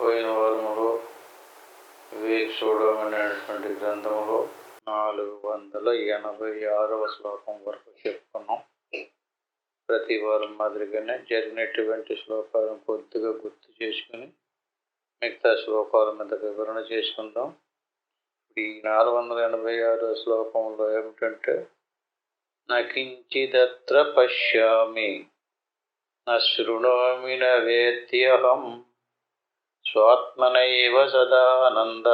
పోయిన వారములో వివేక్ చూడమనేటువంటి గ్రంథంలో 486వ శ్లోకం వరకు చెప్పుకున్నాం. ప్రతి వారం మాదిరిగానే జరిగినటువంటి శ్లోకాలను కొద్దిగా గుర్తు చేసుకుని మిగతా శ్లోకాల మీద వివరణ చేసుకుందాం. ఈ 486వ శ్లోకంలో ఏమిటంటే, నకించిదత్ర పశ్యామి న శృణోమి న వేద్యహం స్వాత్మనైవ సదానంద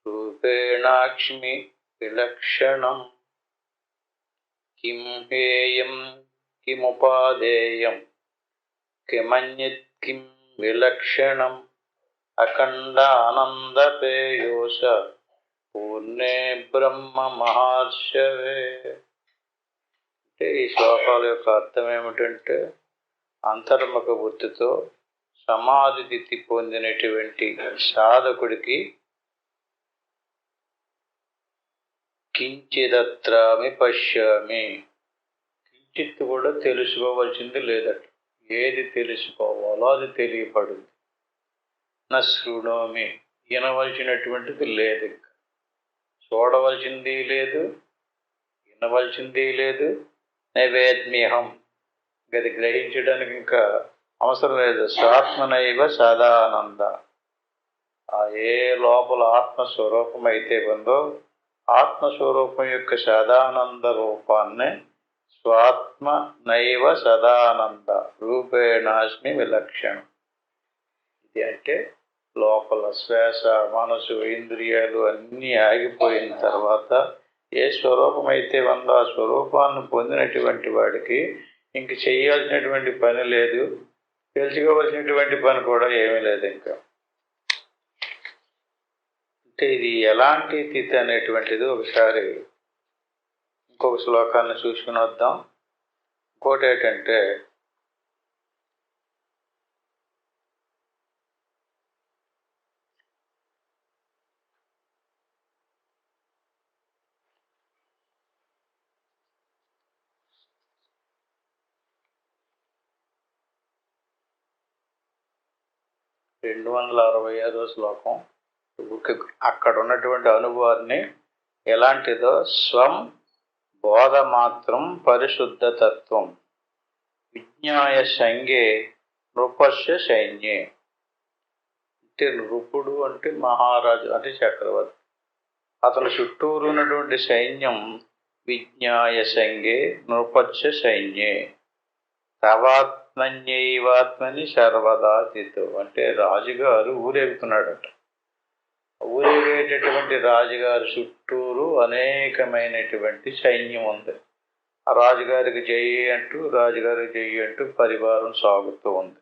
రూపేణాక్ష్మి విలక్షణం కిం హేయం కిముపాదేయం కిమన్యత్ కిం విలక్షణం అఖండానందపేయోష పూర్ణే బ్రహ్మ మహర్షవే. అంటే ఈ శ్లోకాల యొక్క అర్థం ఏమిటంటే, అంతర్ముఖ బుద్ధితో సమాధి స్థితి పొందినటువంటి సాధకుడికి కించిదత్రామి పశ్యామి, కించిత్ కూడా తెలుసుకోవాల్సింది లేదట. ఏది తెలుసుకోవాలో అది తెలియపడింది. నా శృణోమి, వినవలసినటువంటిది లేదు, ఇంకా చూడవలసింది లేదు, వినవలసింది లేదు. నైవేద్మ్యహం, అది గ్రహించడానికి ఇంకా అవసరం లేదు. స్వాత్మనైవ సదానంద, ఆ ఏ లోపల ఆత్మస్వరూపం అయితే ఉందో ఆత్మస్వరూపం యొక్క సదానంద రూపాన్ని స్వాత్మ నైవ సదానంద రూపేణాస్మి విలక్షణం. ఇది అంటే లోపల శ్వాస, మనసు, ఇంద్రియాలు అన్నీ ఆగిపోయిన తర్వాత ఏ స్వరూపం అయితే ఉందో ఆ స్వరూపాన్ని పొందినటువంటి వాడికి ఇంక చేయాల్సినటువంటి పని లేదు, తెలుసుకోవలసినటువంటి పని కూడా ఏమీ లేదు. ఇంకా అంటే ఇది ఎలాంటి స్థితి అనేటువంటిది ఒకసారి ఇంకొక శ్లోకాన్ని చూసుకుని వద్దాం. ఇంకోటి ఏంటంటే, రెండు 265వ శ్లోకం. అక్కడ ఉన్నటువంటి అనుభవాన్ని ఎలాంటిదో, స్వం బోధ మాత్రం పరిశుద్ధ తత్వం విజ్ఞాయ సంగే నృపస్య సైన్యే. అంటే నృపుడు అంటే మహారాజు, అంటే చక్రవర్తి. అతని చుట్టూరు ఉన్నటువంటి సైన్యం విజ్ఞాయ సంగే నృపస్య సైన్యే తవాత్మన్యైవాత్మని సర్వదా స్థితో. అంటే రాజుగారు ఊరేగుతున్నాడట. ఊరేగేటటువంటి రాజుగారి చుట్టూరు అనేకమైనటువంటి సైన్యం ఉంది. ఆ రాజుగారికి జయి అంటూ, రాజుగారికి జయి అంటూ పరివారం సాగుతూ ఉంది.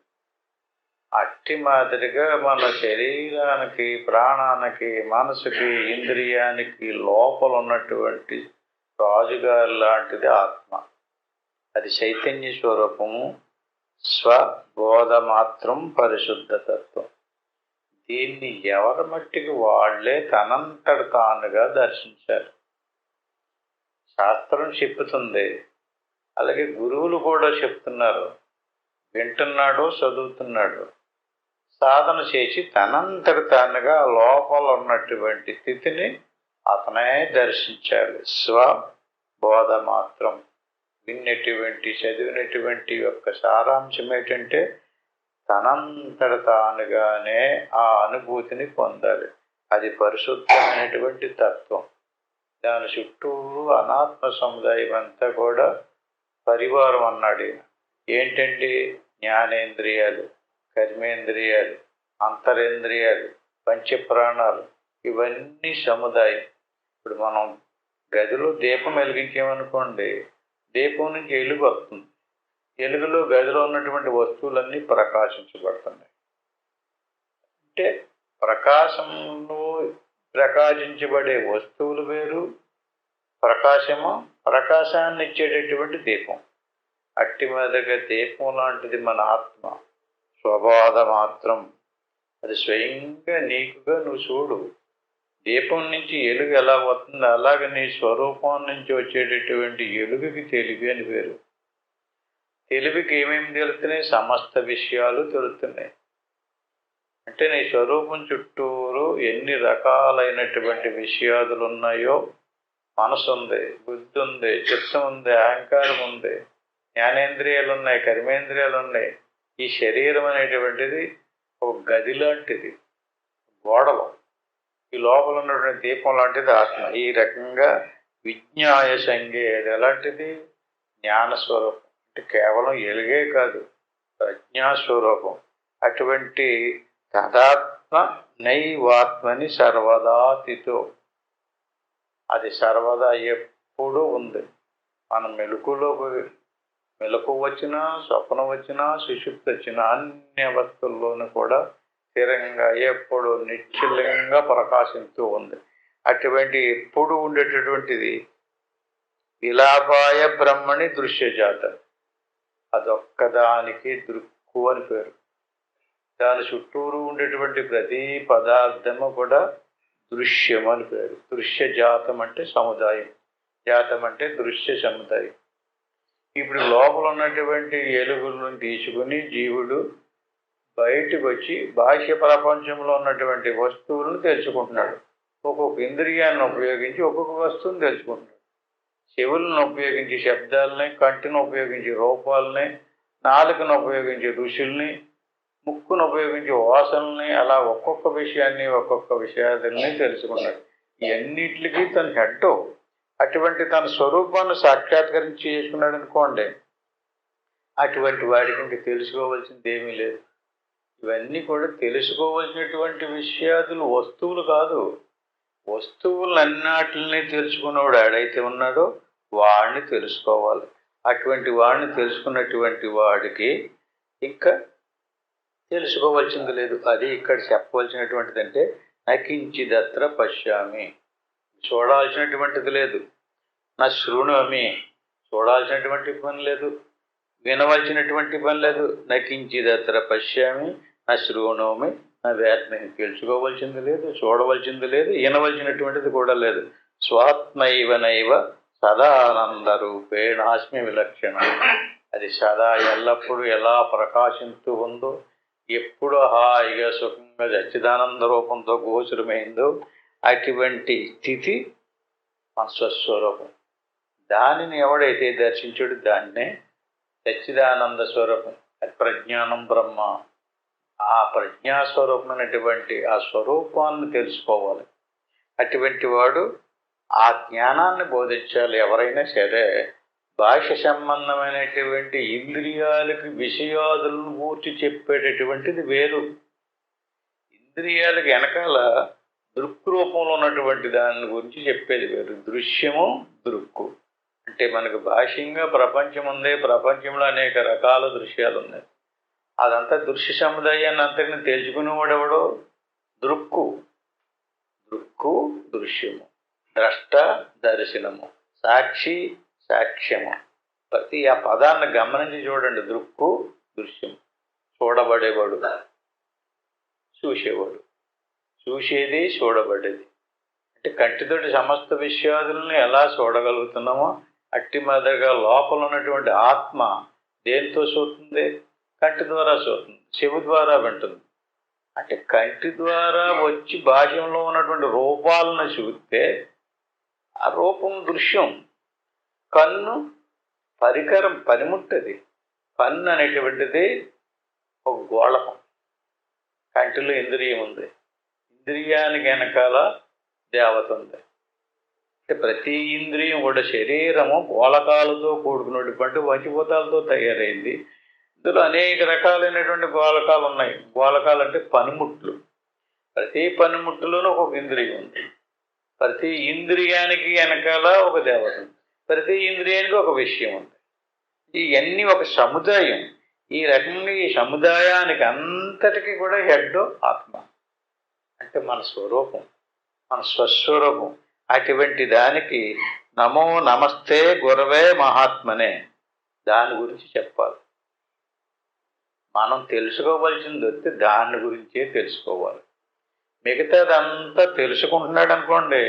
అట్టి మాదిరిగా మన శరీరానికి, ప్రాణానికి, మనసుకి, ఇంద్రియానికి లోపల ఉన్నటువంటి రాజుగారి లాంటిది ఆత్మ. అది చైతన్య స్వరూపము, స్వబోధ మాత్రం పరిశుద్ధ తత్వం. దీన్ని ఎవరి మట్టికి వాళ్లే తనంతట తానుగా దర్శించారు. శాస్త్రం చెప్పుతుంది, అలాగే గురువులు కూడా చెప్తున్నారు. వింటున్నాడు, చదువుతున్నాడు, సాధన చేసి తనంతట తానుగా లోపల ఉన్నటువంటి స్థితిని అతనే దర్శించాలి. స్వబోధ మాత్రం. విన్నటువంటి, చదివినటువంటి యొక్క సారాంశం ఏంటంటే, తనంతట తానుగానే ఆ అనుభూతిని పొందాలి. అది పరిశుద్ధమైనటువంటి తత్వం. దాని చుట్టూరు అనాత్మ సముదాయం అంతా కూడా పరివారం అన్నాడు. ఏంటండి? జ్ఞానేంద్రియాలు, కర్మేంద్రియాలు, అంతరేంద్రియాలు, పంచప్రాణాలు, ఇవన్నీ సముదాయం. ఇప్పుడు మనం గదిలో దీపం వెలిగించామనుకోండి, దీపం నుంచి వెలుగు వస్తుంది. వెలుగులో గదిలో ఉన్నటువంటి వస్తువులన్నీ ప్రకాశించబడుతున్నాయి. అంటే ప్రకాశంలో ప్రకాశించబడే వస్తువులు వేరు, ప్రకాశాన్ని ఇచ్చేటటువంటి దీపం. అట్టి మీదగా దీపం లాంటిది మన ఆత్మ. స్వబోధ మాత్రం. అది స్వయంగా నీకుగా నువ్వు చూడు. దీపం నుంచి ఎలుగు ఎలా వస్తుందో అలాగే నీ స్వరూపం నుంచి వచ్చేటటువంటి ఎలుగుకి తెలివి అని పేరు. తెలివికి ఏమేమి తెలుస్తున్నాయి? సమస్త విషయాలు తెలుస్తున్నాయి. అంటే నీ స్వరూపం చుట్టూరు ఎన్ని రకాలైనటువంటి విషయాదులు ఉన్నాయో, మనసు ఉంది, బుద్ధి ఉంది, చిత్తం ఉంది, అహంకారం ఉంది, జ్ఞానేంద్రియాలు ఉన్నాయి, కర్మేంద్రియాలు ఉన్నాయి. ఈ శరీరం అనేటువంటిది ఒక గది లాంటిది, గోడలు. ఈ లోపల ఉన్నటువంటి దీపం లాంటిది ఆత్మ. ఈ రకంగా విజ్ఞాయ సంగే, అది ఎలాంటిది? జ్ఞానస్వరూపం. అంటే కేవలం ఎలుగే కాదు, ప్రజ్ఞాస్వరూపం. అటువంటి తదాత్మ నైవాత్మని సర్వదాతితో, అది సర్వదా ఎప్పుడూ ఉంది. మనం మెలకు వచ్చినా, స్వప్నం వచ్చినా, సుషుప్తి వచ్చినా, అన్ని అవస్థల్లోనూ కూడా స్థిరంగా ఎప్పుడు నిశ్చలంగా ప్రకాశిస్తూ ఉంది. అటువంటి ఎప్పుడు ఉండేటటువంటిది విలాపాయ బ్రహ్మణి దృశ్యజాత. అదొక్కదానికి దృక్కు అని పేరు. దాని చుట్టూరు ఉండేటువంటి ప్రతి పదార్థము కూడా దృశ్యం అని పేరు. దృశ్యజాతం అంటే సముదాయం, జాతం అంటే దృశ్య సముదాయం. ఇప్పుడు లోపల ఉన్నటువంటి ఎలుగులను తీసుకుని జీవుడు బయటకు వచ్చి బాహ్య ప్రపంచంలో ఉన్నటువంటి వస్తువులను తెలుసుకుంటున్నాడు. ఒక్కొక్క ఇంద్రియాన్ని ఉపయోగించి ఒక్కొక్క వస్తువుని తెలుసుకుంటున్నాడు. చెవులను ఉపయోగించి శబ్దాలని, కంటిని ఉపయోగించి రూపాలని, నాలుకను ఉపయోగించి రుచుల్ని, ముక్కును ఉపయోగించి వాసనల్ని, అలా ఒక్కొక్క విషయాన్ని తెలుసుకున్నాడు. ఇవన్నిటికీ తన హెడ్. అటువంటి తన స్వరూపాన్ని సాక్షాత్కరించి చేసుకున్నాడు అనుకోండి, అటువంటి వాడికి ఇంక తెలుసుకోవాల్సింది ఏమీ లేదు. ఇవన్నీ కూడా తెలుసుకోవాల్సినటువంటి విషయాదులు, వస్తువులు కాదు. వస్తువులన్నిటిని తెలుసుకున్నవాడు ఆడైతే ఉన్నాడో వాడిని తెలుసుకోవాలి. అటువంటి వాడిని తెలుసుకున్నటువంటి వాడికి ఇంకా తెలుసుకోవాల్సింది లేదు. అది ఇక్కడ చెప్పవలసినటువంటిది. అంటే నకించిదత్ర పశ్యామి, చూడాల్సినటువంటిది లేదు. నా శృణోమి, చూడాల్సినటువంటి పని లేదు, వినవలసినటువంటి పని లేదు. నకించిదత్ర పశ్యామి నా శృణోమి నా వేత్ని, తెలుసుకోవలసింది లేదు, చూడవలసింది లేదు, వినవలసినటువంటిది కూడా లేదు. స్వాత్మైవనైవ సదానంద రూపేణాస్మి విలక్షణ. అది సదా ఎల్లప్పుడూ ఎలా ప్రకాశిస్తూ ఉందో, ఎప్పుడు హాయిగా సుఖంగా సచ్చిదానంద రూపంతో గోచరమైందో అటువంటి స్థితి మన స్వస్వరూపం. దానిని ఎవడైతే దర్శించాడు దాన్నే సచ్చిదానంద స్వరూపం, అది ప్రజ్ఞానం బ్రహ్మ. ఆ ప్రజ్ఞాస్వరూపమైనటువంటి ఆ స్వరూపాన్ని తెలుసుకోవాలి. అటువంటి వాడు ఆ జ్ఞానాన్ని బోధించాలి. ఎవరైనా సరే భాష సంబంధమైనటువంటి ఇంద్రియాలకి విషయాదులను పూర్తి చెప్పేటటువంటిది వేరు. ఇంద్రియాలకి వెనకాల దృక్రూపంలో ఉన్నటువంటి దాని గురించి చెప్పేది వేరు. దృశ్యము, దృక్కు. అంటే మనకు బాహ్యంగా ప్రపంచం ఉంది, ప్రపంచంలో అనేక రకాల దృశ్యాలు ఉన్నాయి. అదంతా దృశ్య సముదాయాన్ని అంతటిని తెలుసుకునేవాడెవడో దృక్కు. దృక్కు దృశ్యము, ద్రష్ట దర్శనము, సాక్షి సాక్ష్యము. ప్రతి ఆ పదాన్ని గమనించి చూడండి. దృక్కు దృశ్యము, చూడబడేవాడు, చూసేవాడు, చూసేది చూడబడేది. అంటే కంటితోటి సమస్త విషయాదులను ఎలా చూడగలుగుతున్నామో అట్టి మాదిరిగా లోపల ఉన్నటువంటి ఆత్మ దేనితో చూస్తుంది? కంటి ద్వారా చూస్తుంది, చెవి ద్వారా వింటుంది. అంటే కంటి ద్వారా వచ్చి బాహ్యంలో ఉన్నటువంటి రూపాలను చూస్తే ఆ రూపం దృశ్యం. కన్ను పరికరం, పనిముట్టది. కన్ను అనేటువంటిది ఒక గోళకం. కంటిలో ఇంద్రియం ఉంది, ఇంద్రియానికి వెనకాల దేవత ఉంది. అంటే ప్రతి ఇంద్రియం కూడా శరీరము గోళకాలతో కూడుకున్నటువంటి పంచభూతాలతో తయారైంది. ఇందులో అనేక రకాలైనటువంటి గోళకాలు ఉన్నాయి. గోళకాలు అంటే పనిముట్లు. ప్రతి పనిముట్టులోనూ ఒక ఇంద్రియం ఉంది. ప్రతి ఇంద్రియానికి వెనకాల ఒక దేవత ఉంది. ప్రతి ఇంద్రియానికి ఒక విషయం ఉంది. ఇవన్నీ ఒక సముదాయం. ఈ రకంగా ఈ సముదాయానికి అంతటికీ కూడా హెడ్ ఆత్మ. అంటే మన స్వరూపం, మన స్వస్వరూపం. అటువంటి దానికి నమో నమస్తే గురవే మహాత్మనే, దాని గురించి చెప్పాలి. మనం తెలుసుకోవలసింది వస్తే దాని గురించే తెలుసుకోవాలి. మిగతాదంతా తెలుసుకుంటున్నాడు అనుకోండి,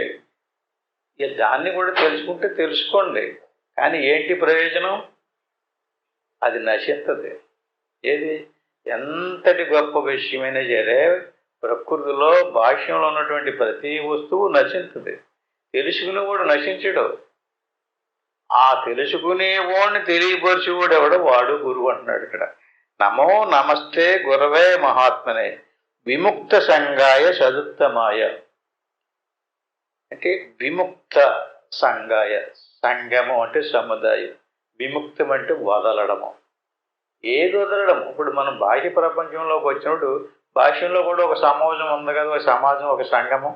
ఇక దాన్ని కూడా తెలుసుకుంటే తెలుసుకోండి, కానీ ఏంటి ప్రయోజనం? అది నశిస్తుంది. ఏది ఎంతటి గొప్ప విషయమైనా సరే ప్రకృతిలో భాష్యంలో ఉన్నటువంటి ప్రతి వస్తువు నశించుతుంది. తెలుసుకుని కూడా నశించడు. ఆ తెలుసుకునేవాడిని తెలియపరిచేవాడు ఎవడో వాడు గురువు అంటున్నాడు ఇక్కడ. నమో నమస్తే గురవే మహాత్మనే విముక్త సంగాయ సదుత్తమాయ. అంటే విముక్త సంగాయ, సంగమం అంటే సముదాయం, విముక్తం అంటే వదలడము. ఏది వదలడం? ఇప్పుడు మనం బాహ్య ప్రపంచంలోకి వచ్చినప్పుడు భాష్యంలో కూడా ఒక సమాజం ఉంది కదా, ఒక సమాజం, ఒక సంగమం.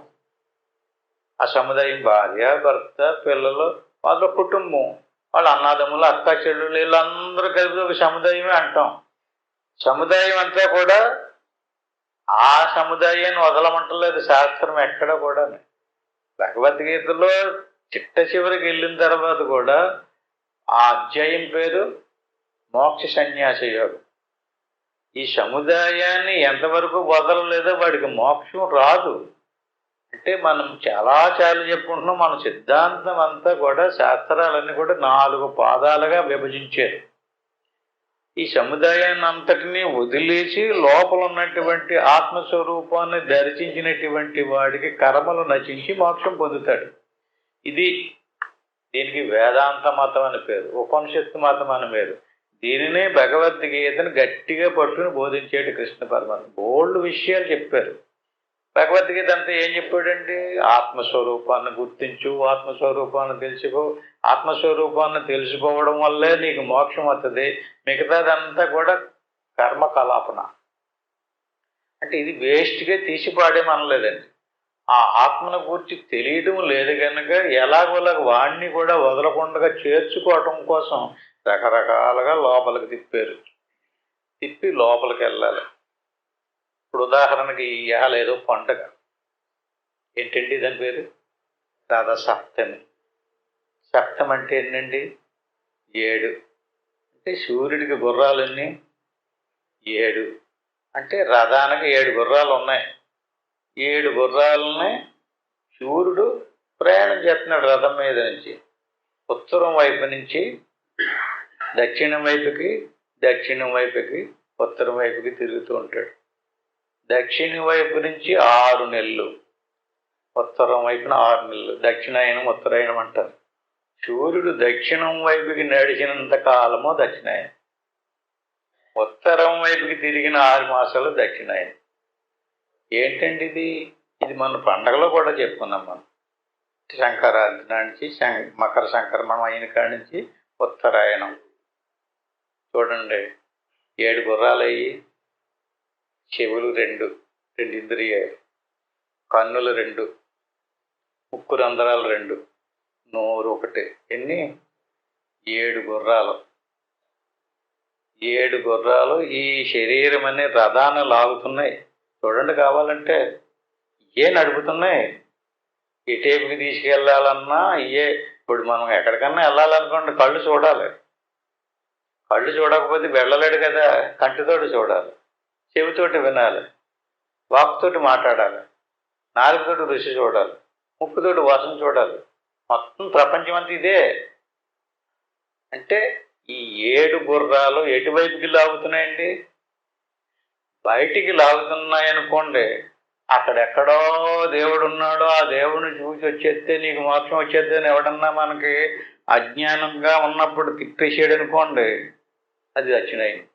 ఆ సముదాయం భార్య, భర్త, పిల్లలు, వాళ్ళ కుటుంబం, వాళ్ళ అన్నదమ్ములు, అక్క చెల్లెళ్ళు, వీళ్ళందరూ కలిపి ఒక సముదాయమే అంటాం. సముదాయం అంతా కూడా ఆ సముదాయాన్ని వదలమంటలేదు శాస్త్రం ఎక్కడ కూడా. భగవద్గీతలో చిట్ట చివరికి వెళ్ళిన తర్వాత కూడా ఆ అధ్యాయం పేరు మోక్ష సన్యాస యోగం. ఈ సముదాయాన్ని ఎంతవరకు వదలలేదో వాడికి మోక్షం రాదు. అంటే మనం చాలాసార్లు చెప్పుకుంటున్నాం, మన సిద్ధాంతం అంతా కూడా శాస్త్రాలన్నీ కూడా 4 పాదాలుగా విభజించారు. ఈ సముదాయాన్ని అంతటినీ వదిలేసి లోపల ఉన్నటువంటి ఆత్మస్వరూపాన్ని దర్శించినటువంటి వాడికి కర్మలు నశించి మోక్షం పొందుతాడు. దీనికి వేదాంత మతం అని పేరు, ఉపనిషత్తు మతం అని పేరు. దీనినే భగవద్గీతను గట్టిగా పట్టుకుని బోధించాడు కృష్ణ పరమాత్మ. బోల్డ్ విషయాలు చెప్పారు. భగవద్గీత అంతా ఏం చెప్పాడండి? ఆత్మస్వరూపాన్ని గుర్తించు, ఆత్మస్వరూపాన్ని తెలుసుకో, ఆత్మస్వరూపాన్ని తెలుసుకోవడం వల్లే నీకు మోక్షం వస్తుంది, మిగతాదంతా కూడా కర్మకలాపన. అంటే ఇది వేస్ట్గా తీసి పాడేమనలేదండి. ఆ ఆత్మను గురించి తెలియడం లేదు కనుక ఎలాగోలాగ వాడిని కూడా వదలకుండా చేర్చుకోవటం కోసం రకరకాలుగా లోపలికి తిప్పి లోపలికి వెళ్ళాలి. ఇప్పుడు ఉదాహరణకి ఇవాళ ఏదో పండుగ, ఏంటండి దాని పేరు? రథసప్తమి. సప్తమి అంటే ఏంటండి? 7. అంటే సూర్యుడికి గుర్రాలన్నీ 7. అంటే రథానికి 7 గుర్రాలు ఉన్నాయి. 7 గుర్రాలని సూర్యుడు ప్రయాణం చేస్తున్నాడు రథం మీద నుంచి. ఉత్తరం వైపు నుంచి దక్షిణం వైపుకి ఉత్తరం వైపుకి తిరుగుతూ ఉంటాడు. దక్షిణం వైపు నుంచి 6 నెలలు, ఉత్తరం వైపున 6 నెలలు. దక్షిణాయనం ఉత్తరాయణం అంటారు. సూర్యుడు దక్షిణం వైపుకి నడిచినంత కాలము దక్షిణాయనం, ఉత్తరం వైపుకి తిరిగిన 6 మాసాలు దక్షిణాయనం. ఏంటండి ఇది మన పండగలో కూడా చెప్పుకున్నాం. మనం సంక్రాంతి నుంచి మకర సంక్రమణం అయిన కాడి నుంచి ఉత్తరాయణం. చూడండి, 7 గుర్రాలు అయ్యి, చెవులు 2 ఇంద్రియాలు, కన్నులు 2, ముక్కు రంధ్రాలు 2, నోరు 1. ఎన్ని? 7 గుర్రాలు. 7 గుర్రాలు ఈ శరీరం అనే రథాన్ని లాగుతున్నాయి. చూడండి, కావాలంటే ఇవే నడుపుతున్నాయి. ఏ టేపుకి తీసుకెళ్ళాలన్నా ఇవే. ఇప్పుడు మనం ఎక్కడికన్నా వెళ్ళాలనుకోండి, కళ్ళు చూడాలి. కళ్ళు చూడకపోతే వెళ్ళలేడు కదా. కంటితోటి చూడాలి, చెవితోటి వినాలి, వాక్తోటి మాట్లాడాలి, నాలుగుతోటి రుచి చూడాలి, ముక్కుతోటి వాసన చూడాలి. మొత్తం ప్రపంచం అంతా ఇదే. అంటే ఈ 7 గుర్రాలు ఎటువైపుకి లాగుతున్నాయండి? బయటికి లాగుతున్నాయనుకోండి, అక్కడెక్కడో దేవుడు ఉన్నాడో ఆ దేవుడిని చూసి వచ్చేస్తే నీకు మోక్షం వచ్చేస్తే అని ఎవడన్నా మనకి అజ్ఞానంగా ఉన్నప్పుడు తిప్పేసాడు అనుకోండి, అది దక్షిణాయనం.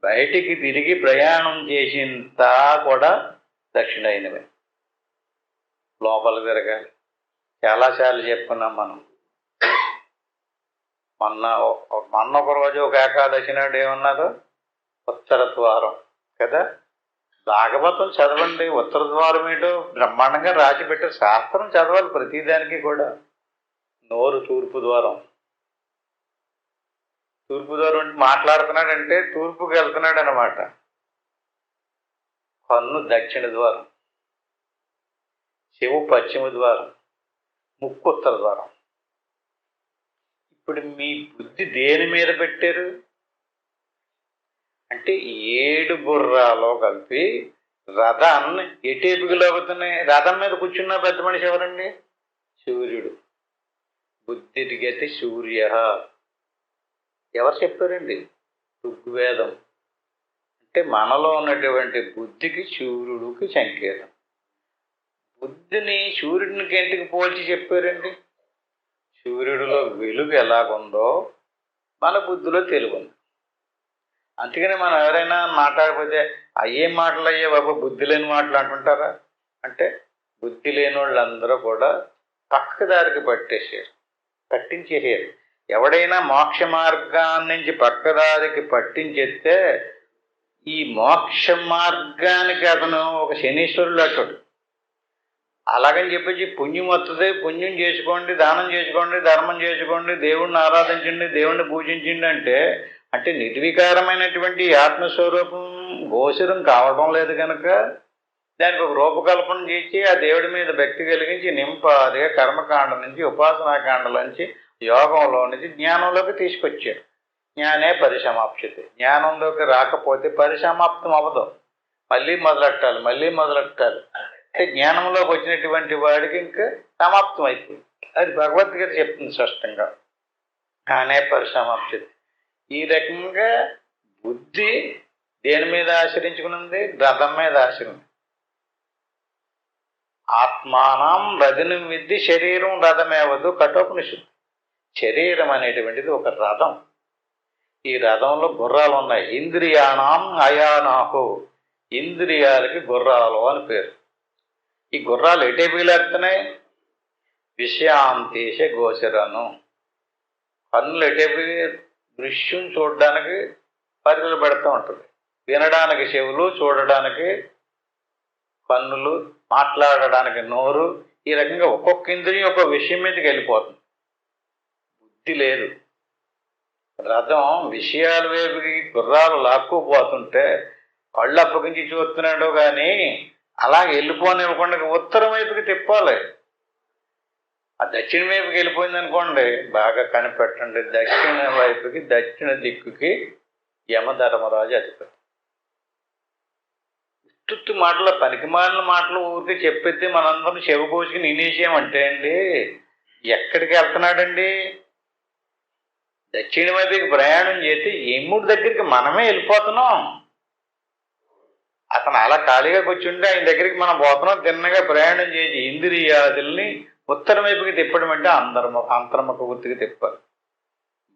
బయటికి తిరిగి ప్రయాణం చేసింత కూడా దక్షిణాయనమే. లోపల తిరగాలి. చాలాసార్లు చెప్పుకున్నాం మనం. మొన్న ఒక రోజు ఒక ఏకాదశి నాడు ఏమన్నారు? ఉత్తర ద్వారం కదా. భాగవతం చదవండి. ఉత్తర ద్వారం ఏంటో బ్రహ్మాండంగా రాసి పెట్టారు. శాస్త్రం చదవాలి ప్రతిదానికి కూడా. నోరు తూర్పు ద్వారం. తూర్పు ద్వారం అంటే మాట్లాడుతున్నాడంటే తూర్పుకి వెళ్తున్నాడు అన్నమాట. కన్ను దక్షిణ ద్వారం, చెవు పశ్చిమ ద్వారం, ముక్కు ఉత్తర ద్వారం. ఇప్పుడు మీ బుద్ధి దేని మీద పెట్టారు అంటే 7 గుర్రాలు కలిపి రథాన్ని ఎటేపుకి లాగుతున్నాయి. రథం మీద కూర్చున్న పెద్ద మనిషి ఎవరండి? సూర్యుడు. బుద్ధిర్గతి సూర్య. ఎవరు చెప్పారండి? ఋగ్వేదం. అంటే మనలో ఉన్నటువంటి బుద్ధికి సూర్యుడికి సంకేతం. బుద్ధిని సూర్యుడికి ఎందుకు పోల్చి చెప్పారండి? సూర్యుడిలో వెలుగు ఎలాగుందో మన బుద్ధిలో తెలుగు ఉంది. అందుకని మనం ఎవరైనా మాట్లాడకపోతే అయ్యేం మాటలు అయ్యే బాబు, బుద్ధి లేని మాటలు అంటుంటారా అంటే, బుద్ధి లేని వాళ్ళందరూ కూడా పక్క దారికి పట్టించేసారు. ఎవడైనా మోక్ష మార్గాన్ని నుంచి పక్కదారికి పట్టించేస్తే ఈ మోక్ష మార్గానికి అతను ఒక శనీశ్వరుడు అతడు. అలాగని చెప్పేసి పుణ్యం వస్తుంది, పుణ్యం చేసుకోండి, దానం చేసుకోండి, ధర్మం చేసుకోండి, దేవుణ్ణి ఆరాధించండి, దేవుణ్ణి పూజించండి అంటే నిర్వికారమైనటువంటి ఆత్మస్వరూపం గోచరం కావడం లేదు కనుక దానికి ఒక రూపకల్పన చేసి ఆ దేవుడి మీద భక్తి కలిగించి నింపాదిగా కర్మకాండ నుంచి ఉపాసనాకాండల నుంచి యోగంలో నుంచి జ్ఞానంలోకి తీసుకొచ్చారు. జ్ఞానే పరిసమాప్యతే. జ్ఞానంలోకి రాకపోతే పరిసమాప్తం అవ్వదు, మళ్ళీ మొదలెట్టాలి. అంటే జ్ఞానంలోకి వచ్చినటువంటి వాడికి ఇంకా సమాప్తం అయిపోయింది. అది భగవద్గీత చెప్తుంది స్పష్టంగా, జ్ఞానే పరిసమాప్యతే. ఈ రకంగా బుద్ధి దేని మీద ఆశ్రయించుకున్నది? రథం మీద ఆశ్రయించింది. ఆత్మానం రథినం విద్ది శరీరం రథమేవదు కఠోపనిషత్తు. శరీరం అనేటువంటిది ఒక రథం. ఈ రథంలో గుర్రాలు ఉన్నాయి. ఇంద్రియాణం అయానాహు, ఇంద్రియాలకి గుర్రాలు అని పేరు. ఈ గుర్రాలు ఎటేపీ లేస్తున్నాయి? విషయాంతేశ గోచరను. కన్నులు ఎటేపీ దృశ్యం చూడడానికి పరిధులు పెడుతూ ఉంటుంది. వినడానికి చెవులు, చూడడానికి కన్నులు, మాట్లాడడానికి నోరు. ఈ రకంగా ఒక్కొక్క ఇంద్రియం ఒక విషయం మీదకి వెళ్ళిపోతుంది. బుద్ధి లేదు. రథం విషయాల వైపుకి గుర్రాలు లాక్కుపోతుంటే కళ్ళు అప్పగించి చూస్తున్నాడు కానీ అలా వెళ్ళిపోనివ్వకుండా ఉత్తరం వైపుకి తిప్పాలి. ఆ దక్షిణ వైపుకి వెళ్ళిపోయింది అనుకోండి, బాగా కనిపెట్టండి, దక్షిణ వైపుకి, దక్షిణ దిక్కుకి యమధర్మరాజు అధిపతి. ఉత్తుత్తు మాటలు, పనికిమాలిన మాటలు ఊరికి చెప్పేస్తే మనందరం చెవిపోసుకుని నినేసామంటే అండి ఎక్కడికి వెళ్తున్నాడండి? దక్షిణ వైపుకి ప్రయాణం చేస్తే యముడి దగ్గరికి మనమే వెళ్ళిపోతున్నాం. అతను అలా ఖాళీగా కూర్చుంటే ఆయన దగ్గరికి మనం పోతున్నాం. తిన్నగా ప్రయాణం చేసి ఇంద్రియాదుల్ని ఉత్తరం వైపుకి తిప్పడం అంటే అంతర్ముఖ వృత్తికి తిప్పాలి.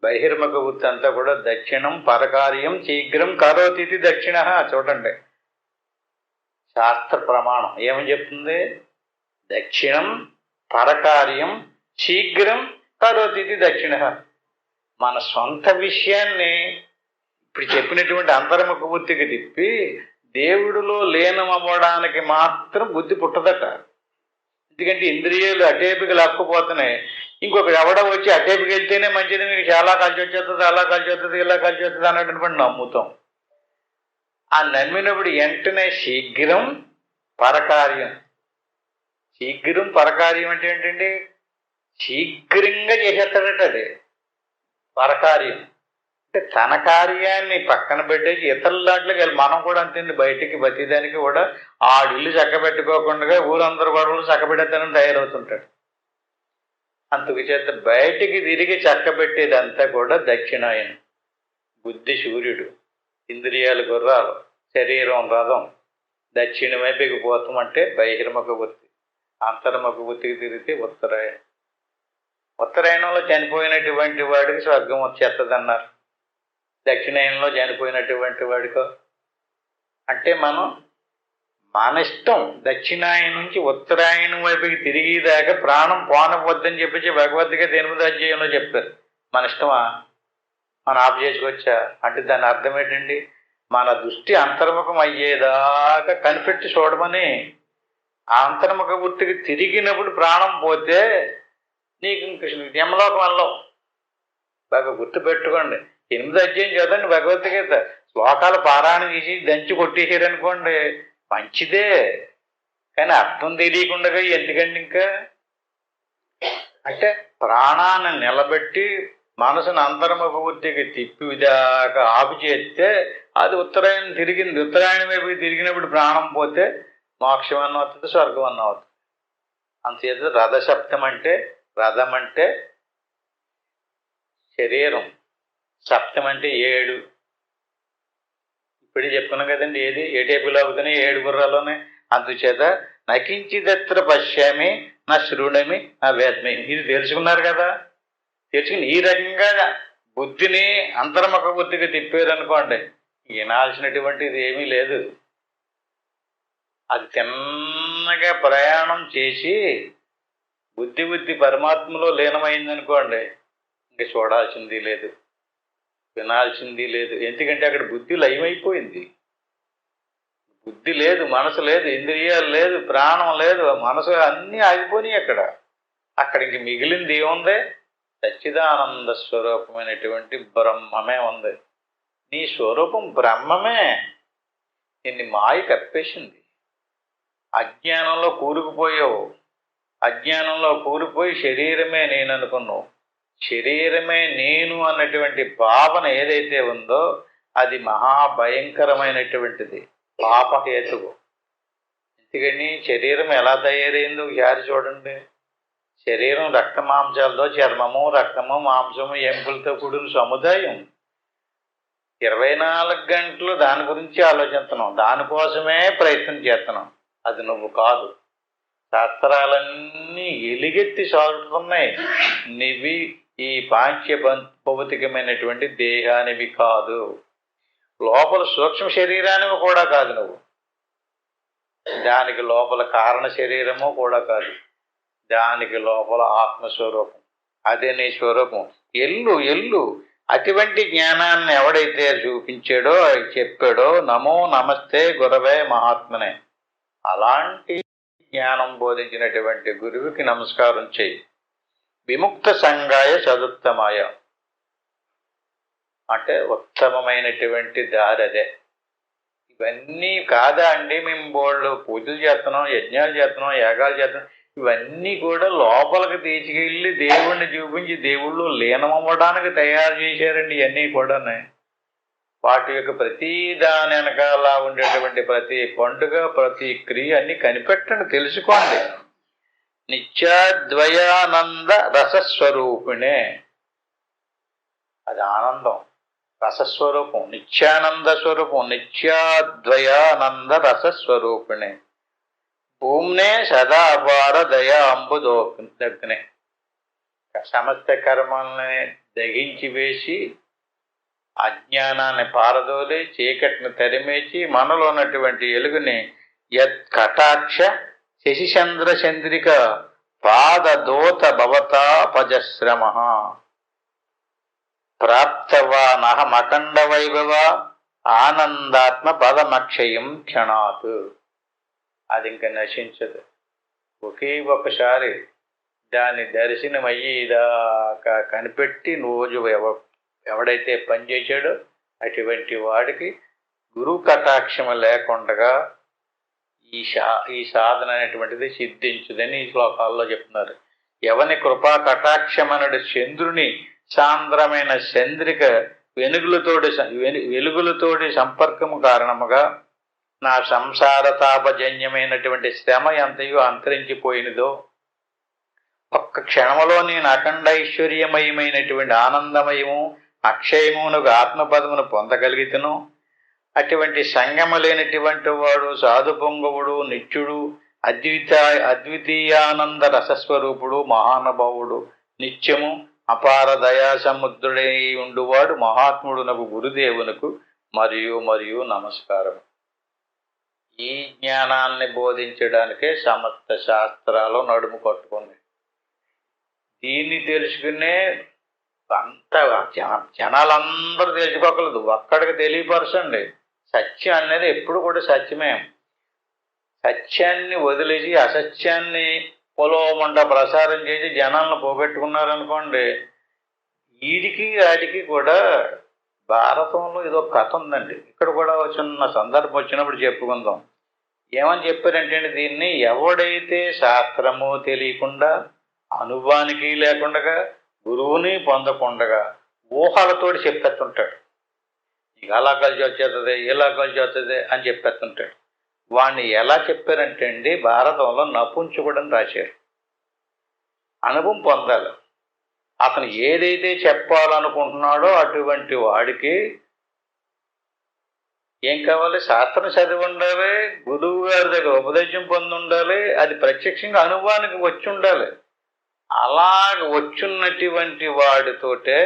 బహిర్ముఖ వృత్తి అంతా కూడా దక్షిణం పరకార్యం శీఘ్రం కరోతి దక్షిణ. చూడండి, శాస్త్ర ప్రమాణం ఏమని చెప్తుంది? దక్షిణం పరకార్యం శీఘ్రం కరోతి దక్షిణ. మన సొంత విషయాన్ని ఇప్పుడు చెప్పినటువంటి అంతర్ముఖ వృత్తికి తిప్పి దేవుడిలో లీనమవ్వడానికి మాత్రం బుద్ధి పుట్టదట. ఎందుకంటే ఇంద్రియాలు అటేపుకి లాక్కుపోతున్నాయి. ఇంకొక ఎవడ వచ్చి అటేపుకి వెళ్తేనే మంచిది, మీకు చాలా కలిసి వచ్చేస్తుంది, అలా కలిసి వస్తుంది, ఇలా కలిసి వస్తుంది అన్నటువంటి నమ్ముతాం. ఆ నమ్మినప్పుడు వెంటనే శీఘ్రం పరకార్యం. శీఘ్రం పరకార్యం అంటే ఏంటండి? శీఘ్రంగా చేసేస్తాడట. అది పరకార్యం అంటే తన కార్యాన్ని పక్కన పెట్టేసి ఇతరుల దాంట్లోకి వెళ్ళి. మనం కూడా అంతేండి, బయటికి బతిదానికి కూడా ఆడిల్లు చక్కబెట్టుకోకుండా ఊరందరూ గొడవలు చక్కబెట్టేద్దానని తయారవుతుంటాడు. అందుకు చేత బయటికి తిరిగి చక్కబెట్టేదంతా కూడా దక్షిణాయనం. బుద్ధి సూర్యుడు, ఇంద్రియాలు గుర్రాలు, శరీరం రథం. దక్షిణ వైపుకి పోతామంటే బహిర్ముఖ వృత్తి. అంతర్ముఖ వృత్తికి తిరిగితే ఉత్తరాయణం. ఉత్తరాయణంలో చనిపోయినటువంటి వాడికి స్వర్గం వచ్చేస్తుందన్నారు. దక్షిణాయనంలో చనిపోయినటువంటి వాడికో అంటే మన ఇష్టం. దక్షిణాయనం నుంచి ఉత్తరాయణం వైపుకి తిరిగిదాకా ప్రాణం పోనవద్దని చెప్పేసి భగవద్గీత 8వ అధ్యాయంలో చెప్పారు. మన ఇష్టమా? మనం ఆపు చేసుకోవచ్చా అంటే దాని అర్థం ఏంటండి? మన దృష్టి అంతర్ముఖం అయ్యేదాకా కనిపెట్టి చూడమని. ఆ అంతర్ముఖ వృత్తికి తిరిగినప్పుడు ప్రాణం పోతే నీకు ఇంక యమలోకం వెళ్ళవు. బాగా గుర్తుపెట్టుకోండి. 8వ అధ్యాయం చదవండి భగవద్గీత. శ్లోకాలు పారాయణ చేసి దంచి కొట్టేసారనుకోండి మంచిదే, కానీ అర్థం తెలియకుండా ఎందుకండి ఇంకా అంటే ప్రాణాన్ని నిలబెట్టి మనసును అంతర్ముఖ వృత్తికి తిప్పిదాకా ఆపు చేస్తే అది ఉత్తరాయణం తిరిగింది. ఉత్తరాయణం వైపు తిరిగినప్పుడు ప్రాణం పోతే మోక్షం అన్న అవుతుంది, స్వర్గం అన్న అవుతుంది. అంతేత రథసప్తం అంటే రథం అంటే శరీరం, సప్తం అంటే 7. ఇప్పుడు చెప్పుకున్నాం కదండి, ఏ టేపులు అవుతున్నాయి, 7 గుర్రాలోనే. అందుచేత నకించిదత్ర పశ్యామి నా శృణమి నా వేద్మి, ఇది తెలుసుకున్నారు కదా. తెలుసుకుని ఈ రకంగా బుద్ధిని అంతర్ముఖ బుద్ధికి తిప్పారనుకోండి, వినాల్సినటువంటిది ఏమీ లేదు. అది తిన్నగా ప్రయాణం చేసి బుద్ధి పరమాత్మలో లీనమైందనుకోండి, ఇంక చూడాల్సింది లేదు, వినాల్సింది లేదు. ఎందుకంటే అక్కడ బుద్ధి లయమైపోయింది. బుద్ధి లేదు, మనసు లేదు, ఇంద్రియాలు లేదు, ప్రాణం లేదు, మనసు అన్నీ ఆగిపోయినాయి అక్కడ. అక్కడికి మిగిలింది ఏముంది? సచ్చిదానంద స్వరూపమైనటువంటి బ్రహ్మమే ఉంది. నీ స్వరూపం బ్రహ్మమే. నిన్ను మాయ కప్పేసింది. అజ్ఞానంలో కూరుకుపోయావు. అజ్ఞానంలో కూలిపోయి శరీరమే నేను అనుకున్నావు. శరీరమే నేను అన్నటువంటి భావన ఏదైతే ఉందో అది మహాభయంకరమైనటువంటిది, పాపహేతువు. ఎందుకని శరీరం ఎలా తయారైందో ఒకసారి చూడండి. శరీరం రక్త మాంసాలతో, చర్మము, రక్తము, మాంసము, ఎముకలతో కూడిన సముదాయం. 24 గంటలు దాని గురించి ఆలోచిస్తున్నాం, దానికోసమే ప్రయత్నం చేస్తున్నాం. అది నువ్వు కాదు. శాస్త్రాలన్నీ ఎలుగెత్తి సాగుతున్నాయి. నీవి ఈ పాంచ్య భౌతికమైనటువంటి దేహానివి కాదు. లోపల సూక్ష్మ శరీరానివి కూడా కాదు నువ్వు. దానికి లోపల కారణ శరీరము కూడా కాదు. దానికి లోపల ఆత్మస్వరూపం, అదే నీ స్వరూపం. ఎల్లు అటువంటి జ్ఞానాన్ని ఎవడైతే చూపించాడో, చెప్పాడో, నమో నమస్తే గురవే మహాత్మనే, అలాంటి జ్ఞానం బోధించినటువంటి గురువుకి నమస్కారం చెయ్యి. విముక్త సంగాయ చతుర్థమాయ అంటే ఉత్తమమైనటువంటి దారి అదే. ఇవన్నీ కాదా అండి, మేము బోళ్ళు పూజలు చేస్తున్నాం, యజ్ఞాలు చేస్తున్నాం, యాగాలు చేస్తున్నాం, ఇవన్నీ కూడా లోపలికి తీసుకెళ్ళి దేవుణ్ణి చూపించి దేవుళ్ళు లీనమవ్వడానికి తయారు చేశారండి. ఇవన్నీ కూడా వాటి యొక్క ప్రతి దాని వెనకాల ఉండేటువంటి ప్రతి పండుగ, ప్రతి క్రియ అన్ని కనిపెట్టండి, తెలుసుకోండి. నిత్యాద్వయానంద రసస్వరూపిణే, అది ఆనందం, రసస్వరూపం, నిత్యానంద స్వరూపం, నిత్యాద్వయానంద రసస్వరూపిణే. భూమ్నే సదా అపార దయా అంబుదగ్నే, సమస్త కర్మల్ని దగించి వేసి అజ్ఞానాన్ని పారదోలి చీకటిని తరిమేసి మనలో ఉన్నటువంటి ఎలుగుని యత్కటాక్ష శశిచంద్ర చంద్రిక పాదదోత భవతాపజశ్రమ ప్రాప్తవానహమఖండ వైభవ ఆనందాత్మ పదమక్షయం క్షణాత్. అది ఇంకా నశించదు. ఒకే ఒక్కసారి దాన్ని దర్శనమయ్యి దాకా కనిపెట్టి రోజు ఎవడైతే పనిచేశాడో అటువంటి వాడికి గురు కటాక్షం లేకుండా ఈ సాధన అనేటువంటిది సిద్ధించుదని ఈ శ్లోకాల్లో చెప్తున్నారు. ఎవని కృపా కటాక్షమనుడు చంద్రుని సాంద్రమైన చంద్రిక వెలుగులతోటి సంపర్కము కారణముగా నా సంసార తాపజన్యమైనటువంటి శ్రమ ఎంతయో అంతరించిపోయినదో, ఒక్క క్షణములో నేను అఖండ ఐశ్వర్యమయమైనటువంటి ఆనందమయము అక్షయమునకు ఆత్మపదమును పొందగలిగితను. అటువంటి సంగమ లేనటువంటి వాడు సాధు పొంగవుడు, నిత్యుడు, అద్వితీయానంద రసస్వరూపుడు, మహానుభావుడు, నిత్యము అపార దయా సముద్రుడై ఉండువాడు మహాత్ముడునకు గురుదేవునకు మరియు మరియు నమస్కారం. ఈ జ్ఞానాన్ని బోధించడానికే సమస్త శాస్త్రాలు నడుము కట్టుకుంది. దీన్ని తెలుసుకునే అంత జనాలందరూ తెలుసుకోగలదు, ఒక్కడికి తెలియపరచండి. సత్యం అనేది ఎప్పుడు కూడా సత్యమే. సత్యాన్ని వదిలేసి అసత్యాన్ని పొలవమంట ప్రసారం చేసి జనాలను పోగొట్టుకున్నారనుకోండి, వీడికి వాటికి కూడా భారతంలో ఇదో కథ ఉందండి. ఇక్కడ కూడా చిన్న సందర్భం వచ్చినప్పుడు చెప్పుకుందాం. ఏమని చెప్పారంటే, దీన్ని ఎవడైతే శాస్త్రము తెలియకుండా, అనుభవానికి లేకుండా, గురువుని పొందకుండా ఊహలతోటి చెప్పేస్తుంటాడు. ఇక అలా కలిసి వచ్చేస్తుంది, ఇలా కలిసి వస్తుంది అని చెప్పేస్తుంటాడు. వాడిని ఎలా చెప్పారంటే అండి, భారతంలో నపుంసకుడని రాశారు. అనుభవం పొందాలి. అతను ఏదైతే చెప్పాలనుకుంటున్నాడో అటువంటి వాడికి ఏం కావాలి? శాస్త్రం చదివి ఉండాలి, గురువు గారి దగ్గర ఉపదేశం పొంది ఉండాలి, అది ప్రత్యక్షంగా అనుభవానికి వచ్చి ఉండాలి. అలాగ వచ్చున్నటువంటి వాడితోటే,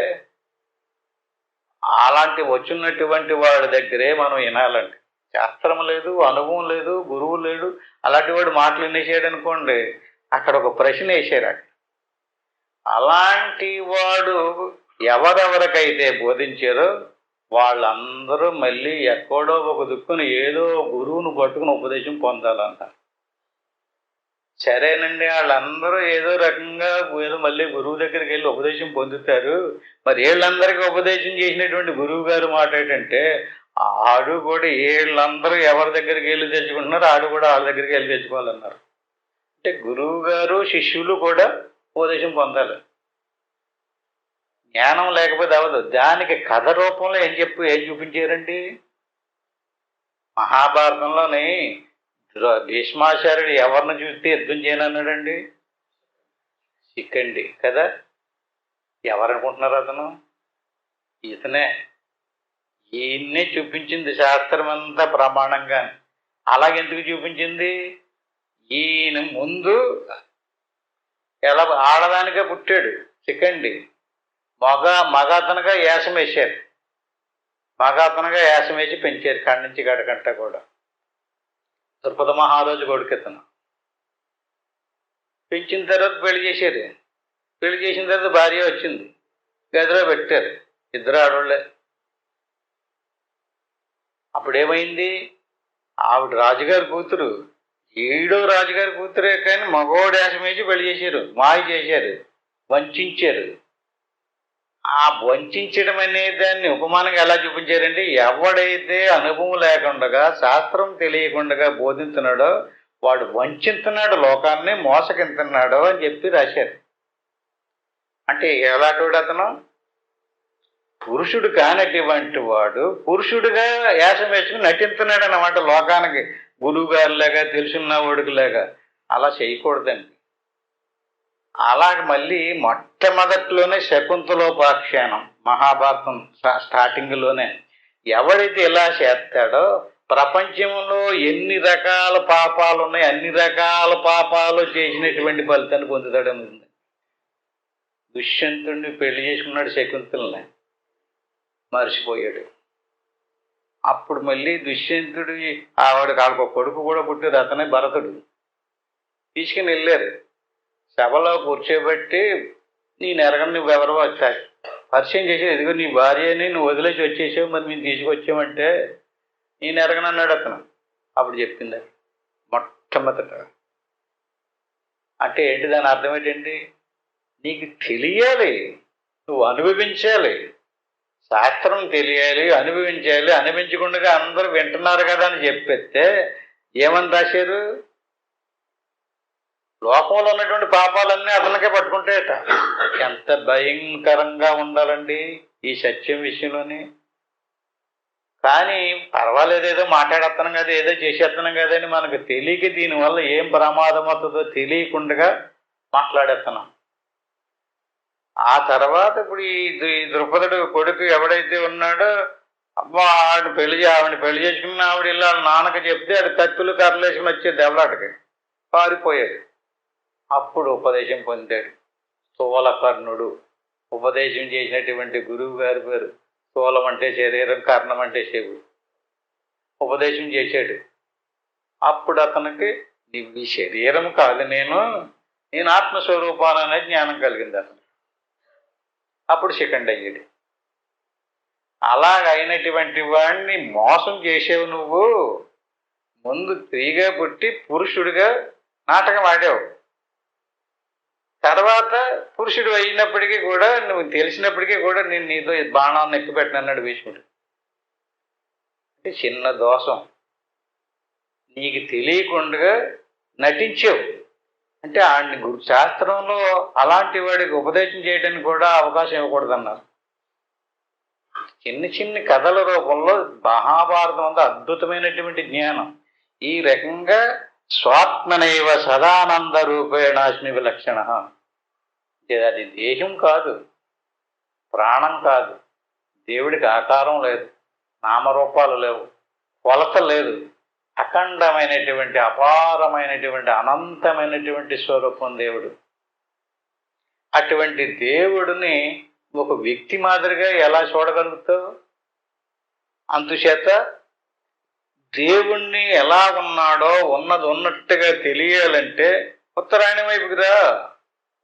అలాంటి వచ్చున్నటువంటి వాడి దగ్గరే మనం వినాలండి. శాస్త్రం లేదు, అనుభవం లేదు, గురువు లేడు, అలాంటి వాడు మాటలు వినేసాడు అనుకోండి, అక్కడ ఒక ప్రశ్న వేసారు. అలాంటి వాడు ఎవరెవరికైతే బోధించారో వాళ్ళందరూ మళ్ళీ ఎక్కడో ఒక దిక్కున ఏదో గురువును పట్టుకుని ఉపదేశం పొందాలంట. సరేనండి, వాళ్ళందరూ ఏదో రకంగా ఏదో మళ్ళీ గురువు దగ్గరికి వెళ్ళి ఉపదేశం పొందుతారు. మరి వీళ్ళందరికీ ఉపదేశం చేసినటువంటి గురువు గారు మాట ఏంటంటే, ఆడు కూడా వీళ్ళందరూ ఎవరి దగ్గరికి వెళ్ళి తెచ్చుకుంటున్నారు, ఆడు కూడా వాళ్ళ దగ్గరికి వెళ్ళి తెచ్చుకోవాలన్నారు. అంటే గురువు గారు శిష్యులు కూడా ఉపదేశం పొందాలి. జ్ఞానం లేకపోతే అవదు. దానికి కథ రూపంలో ఏం చూపించారండి? మహాభారతంలోని భీష్మాచార్యుడు ఎవరిని చూస్తే యుద్ధం చేయనన్నాడండి? శిఖండి కదా. ఎవరనుకుంటున్నారు అతను? ఇతనే. ఈయన్నే చూపించింది శాస్త్రం అంతా ప్రమాణంగా. అలాగెందుకు చూపించింది? ఈయన ముందు ఎలా ఆడదానిగా పుట్టాడు శిఖండి. మగతనగా యాసం వేశారు. మగతనగా యాసం వేసి పెంచారు కాడి నుంచి గడకంట కూడా. ద్రుపద మహారాజు కొడుకెత్తను పెంచిన తర్వాత పెళ్లి చేశారు. పెళ్లి చేసిన తర్వాత భార్య వచ్చింది, గదిలో పెట్టారు. ఇద్దరు ఆడవాళ్ళే. అప్పుడేమైంది? ఆవిడ రాజుగారి కూతురు, ఈడో రాజుగారి కూతురే, కానీ మగవాడు యాసం వేసి పెళ్లి చేశారు, మాయ చేశారు, వంచారు. ఆ వంచడం అనే దాన్ని ఉపమానంగా ఎలా చూపించారంటే, ఎవడైతే అనుభవం లేకుండా శాస్త్రం తెలియకుండా బోధించున్నాడో వాడు వంచుతున్నాడు, లోకాన్ని మోసగించున్నాడు అని చెప్పి రాశారు. అంటే ఎలాంటి అతను? పురుషుడు కానటువంటి వాడు పురుషుడిగా యాసం వేసుకుని నటిస్తున్నాడు అన్నమాట లోకానికి. గురువు గారిలాగా, తెలుసున్న వాడికిలాగా. అలా చేయకూడదండి. అలాగే మళ్ళీ మొట్టమొదట్లోనే శకుంతలోపాఖ్యానం మహాభారతం స్టార్టింగ్లోనే ఎవడైతే ఇలా చేస్తాడో ప్రపంచంలో ఎన్ని రకాల పాపాలు ఉన్నాయి, అన్ని రకాల పాపాలు చేసినటువంటి ఫలితాన్ని పొందుతాడని ఉంది. దుష్యంతుడిని పెళ్లి చేసుకున్నాడు, శకుంతలని మర్చిపోయాడు. అప్పుడు మళ్ళీ దుష్యంతుడు ఆవిడకి ఒక కొడుకు కూడా పుట్టారు, అతనే భరతుడు. తీసుకుని వెళ్ళారు, సభలో కూర్చోబెట్టి నేను ఎరగని నువ్వెవరో వచ్చాయి పరిచయం చేసేది. ఎదుగు నీ భార్యని నువ్వు వదిలేసి వచ్చేసావు, మరి మేము తీసుకొచ్చామంటే నేను ఎరగనన్నాడు అతను. అప్పుడు చెప్పింది మొట్టమొదట. అంటే ఏంటి? దాని అర్థం ఏంటండి? నీకు తెలియాలి, నువ్వు అనుభవించాలి, శాస్త్రం తెలియాలి, అనుభవించాలి. అనుభవించకుండా అందరూ వింటున్నారు కదా అని చెప్పేస్తే ఏమని రాశారు? లోకంలో ఉన్నటువంటి పాపాలన్నీ అతనికే పట్టుకుంటాయట. ఎంత భయంకరంగా ఉండాలండి ఈ సత్యం విషయంలోని. కానీ పర్వాలేదు, ఏదో మాట్లాడేస్తున్నాం కదా, ఏదో చేసేస్తున్నాం కదా అని మనకు తెలియక దీనివల్ల ఏం ప్రమాదం అవుతుందో తెలియకుండా మాట్లాడేస్తున్నాం. ఆ తర్వాత ఇప్పుడు ఈ ద్రుపదుడు కొడుకు ఎవడైతే ఉన్నాడో, అబ్బా ఆవిడ పెళ్లి చేసుకున్న ఆవిడ ఇలా నాన్నకి చెప్తే అది కత్తులు కర్రలేసుకుని వచ్చే దెబ్బలాటకి పారిపోయాడు. అప్పుడు ఉపదేశం పొందాడు స్థూలకర్ణుడు. ఉపదేశం చేసినటువంటి గురువు గారి పేరు స్థూలం అంటే శరీరం, కర్ణం అంటే చెవు. ఉపదేశం చేశాడు. అప్పుడు అతనికి ఈ శరీరం కాదు, నేను ఆత్మస్వరూపాన్ని అనే జ్ఞానం కలిగింది అతను. అప్పుడు శిఖండి అయ్యాడు. అలాగైనటువంటి వాడిని మోసం చేసేవు నువ్వు. ముందు స్త్రీగా పుట్టి పురుషుడిగా నాటకం ఆడావు, తర్వాత పురుషుడు అయినప్పటికీ కూడా నువ్వు తెలిసినప్పటికీ కూడా నేను నీతో బాణాన్ని ఎక్కుపెట్టినన్నాడు భీష్ముడు. అంటే చిన్న దోషం, నీకు తెలియకుండా నటించావు. అంటే ఆడిని శాస్త్రంలో అలాంటి వాడికి ఉపదేశం చేయడానికి కూడా అవకాశం ఇవ్వకూడదన్నారు. చిన్న కథల రూపంలో మహాభారతం అంతా అద్భుతమైనటువంటి జ్ఞానం. ఈ రకంగా స్వాత్మనైవ సదానంద రూపేణాస్మి విలక్షణ. అది దేహం కాదు, ప్రాణం కాదు, దేవుడికి ఆకారం లేదు, నామరూపాలు లేవు, కొలత లేదు. అఖండమైనటువంటి, అపారమైనటువంటి, అనంతమైనటువంటి స్వరూపం దేవుడు. అటువంటి దేవుడిని ఒక వ్యక్తి మాదిరిగా ఎలా చూడగలుగుతావు? అందుచేత దేవుణ్ణి ఎలా ఉన్నాడో ఉన్నది ఉన్నట్టుగా తెలియాలంటే ఉత్తరాయణం వైపుకి రా,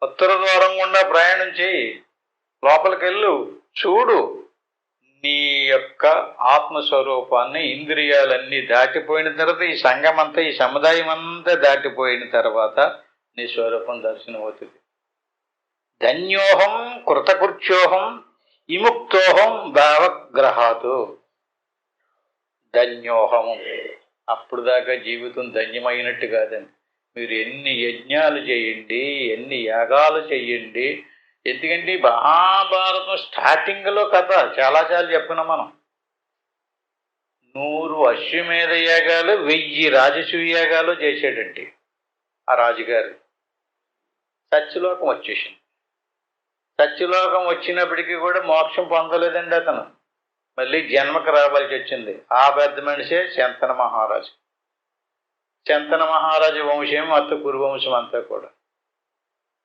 ఉత్తర ద్వారం గుండా ప్రయాణం చేయి, లోపలికెళ్ళు, చూడు. నీ యొక్క ఆత్మస్వరూపాన్ని ఇంద్రియాలన్నీ దాటిపోయిన తర్వాత, ఈ సంఘం అంతా, ఈ సముదాయం అంతా దాటిపోయిన తర్వాత నీ స్వరూపం దర్శనం అవుతుంది. ధన్యోహం కృతకృత్యోహం విముక్తోహం భావగ్రహాతు. ధన్యోహము, అప్పుడు దాకా జీవితం ధన్యమైనట్టు కాదండి. మీరు ఎన్ని యజ్ఞాలు చేయండి, ఎన్ని యాగాలు చెయ్యండి. ఎందుకంటే మహాభారతం స్టార్టింగ్లో కథ చాలాసార్లు చెప్పినాం మనం. 100 అశ్వమేధ యాగాలు, 1000 రాజసూయ యాగాలు చేసాడండి ఆ రాజుగారు. సత్యలోకం వచ్చేసింది. సత్యలోకం వచ్చినప్పటికీ కూడా మోక్షం పొందలేదండి అతను. మళ్ళీ జన్మకు రావాల్సి వచ్చింది. ఆ పెద్ద మనిషే శంతన మహారాజు. శంతన మహారాజు వంశం మొత్తం కురువంశం అంతా కూడా.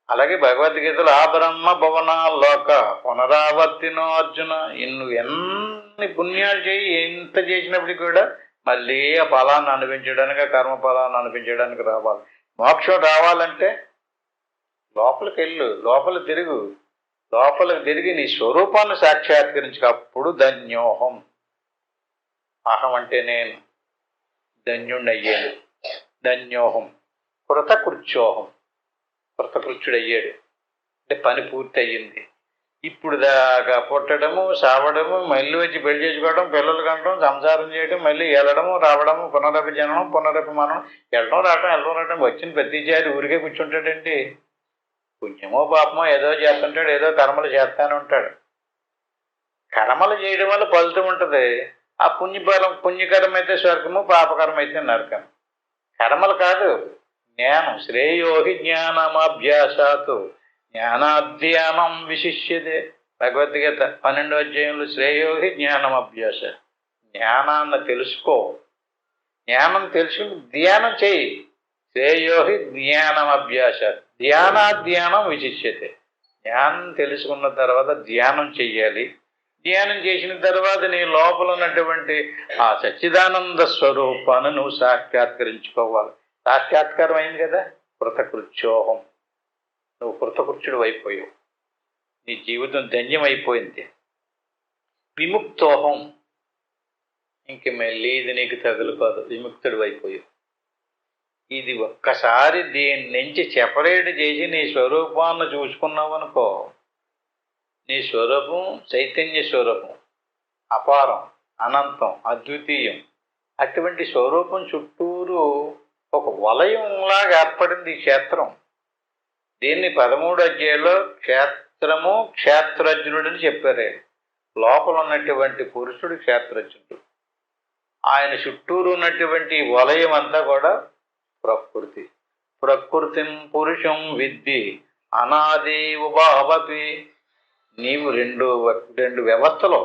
అలాగే భగవద్గీతలో ఆ బ్రహ్మ భవనాల్లోక పునరావర్తినో అర్జున, నువ్వు ఎన్ని పుణ్యాలు చేయి, ఎంత చేసినప్పటికీ కూడా మళ్ళీ ఆ ఫలాన్ని అనిపించడానికి, ఆ కర్మ ఫలాన్ని అనిపించడానికి రావాలి. మోక్షం రావాలంటే లోపలికి వెళ్ళు, లోపల తిరుగు, లోపలికి తిరిగి నీ స్వరూపాన్ని సాక్షాత్కరించకప్పుడు ధన్యోహం. అహం అంటే నేను, ధన్యుణ్ణయ్యాను. ధన్యోహం కృతకృత్యోహం, కృతకృత్యుడయ్యాడు అంటే పని పూర్తి అయ్యింది. ఇప్పుడు దాకా పుట్టడము, సావడము, మళ్ళీ వచ్చి పెళ్లి చేసుకోవడం, పిల్లలు కనడం, సంసారం చేయడం, మళ్ళీ వెళ్ళడము, రావడము, పునరపి జననం, పునరపి మరణం, వెళ్ళడం రావడం వచ్చిన ప్రతిసారి ఊరికే కూర్చుంటాడండి. పుణ్యమో పాపమో ఏదో చేస్తుంటాడు, ఏదో కర్మలు చేస్తానే ఉంటాడు. కర్మలు చేయడం వల్ల ఫలితం ఉంటుంది. ఆ పుణ్యకరం అయితే స్వర్గము, పాపకరం అయితే నరకం. కర్మలు కాదు, జ్ఞానం. శ్రేయోహి జ్ఞానమాభ్యాసాతు జ్ఞానాధ్యానం విశిష్యతే. భగవద్గీత 12వ అధ్యాయంలో శ్రేయోహి జ్ఞానమభ్యాస. జ్ఞానాన్ని తెలుసుకో, జ్ఞానం తెలుసుకుని ధ్యానం చేయి. శ్రేయోహి జ్ఞానమభ్యాస ధ్యానాధ్యానం విశిష్యతే. ధ్యానం తెలుసుకున్న తర్వాత ధ్యానం చెయ్యాలి. ధ్యానం చేసిన తర్వాత నీ లోపల ఉన్నటువంటి ఆ సచ్చిదానంద స్వరూపాన్ని నువ్వు సాక్షాత్కరించుకోవాలి. సాక్షాత్కారం అయింది కదా, కృతకృత్యోహం. నువ్వు కృతకృత్యుడు అయిపోయావు, నీ జీవితం ధన్యమైపోయింది. విముక్తోహం, ఇంక మళ్ళీ ఇది నీకు తగులుకోదు, విముక్తుడు అయిపోయావు. ఇది ఒక్కసారి దీని నుంచి సెపరేట్ చేసి నీ స్వరూపాన్ని చూసుకున్నావు అనుకో, నీ స్వరూపం చైతన్య స్వరూపం, అపారం, అనంతం, అద్వితీయం. అటువంటి స్వరూపం చుట్టూరు ఒక వలయంలాగా ఏర్పడింది ఈ క్షేత్రం. దీన్ని 13వ అధ్యాయంలో క్షేత్రము క్షేత్రజ్ఞుడని చెప్పారే. లోపల ఉన్నటువంటి పురుషుడు క్షేత్రజ్ఞుడు. ఆయన చుట్టూరు ఉన్నటువంటి వలయం అంతా కూడా ప్రకృతి. ప్రకృతిం పురుషం విద్ధి అనాది ఉభావపి. నీవు రెండు వ్యవస్థలో,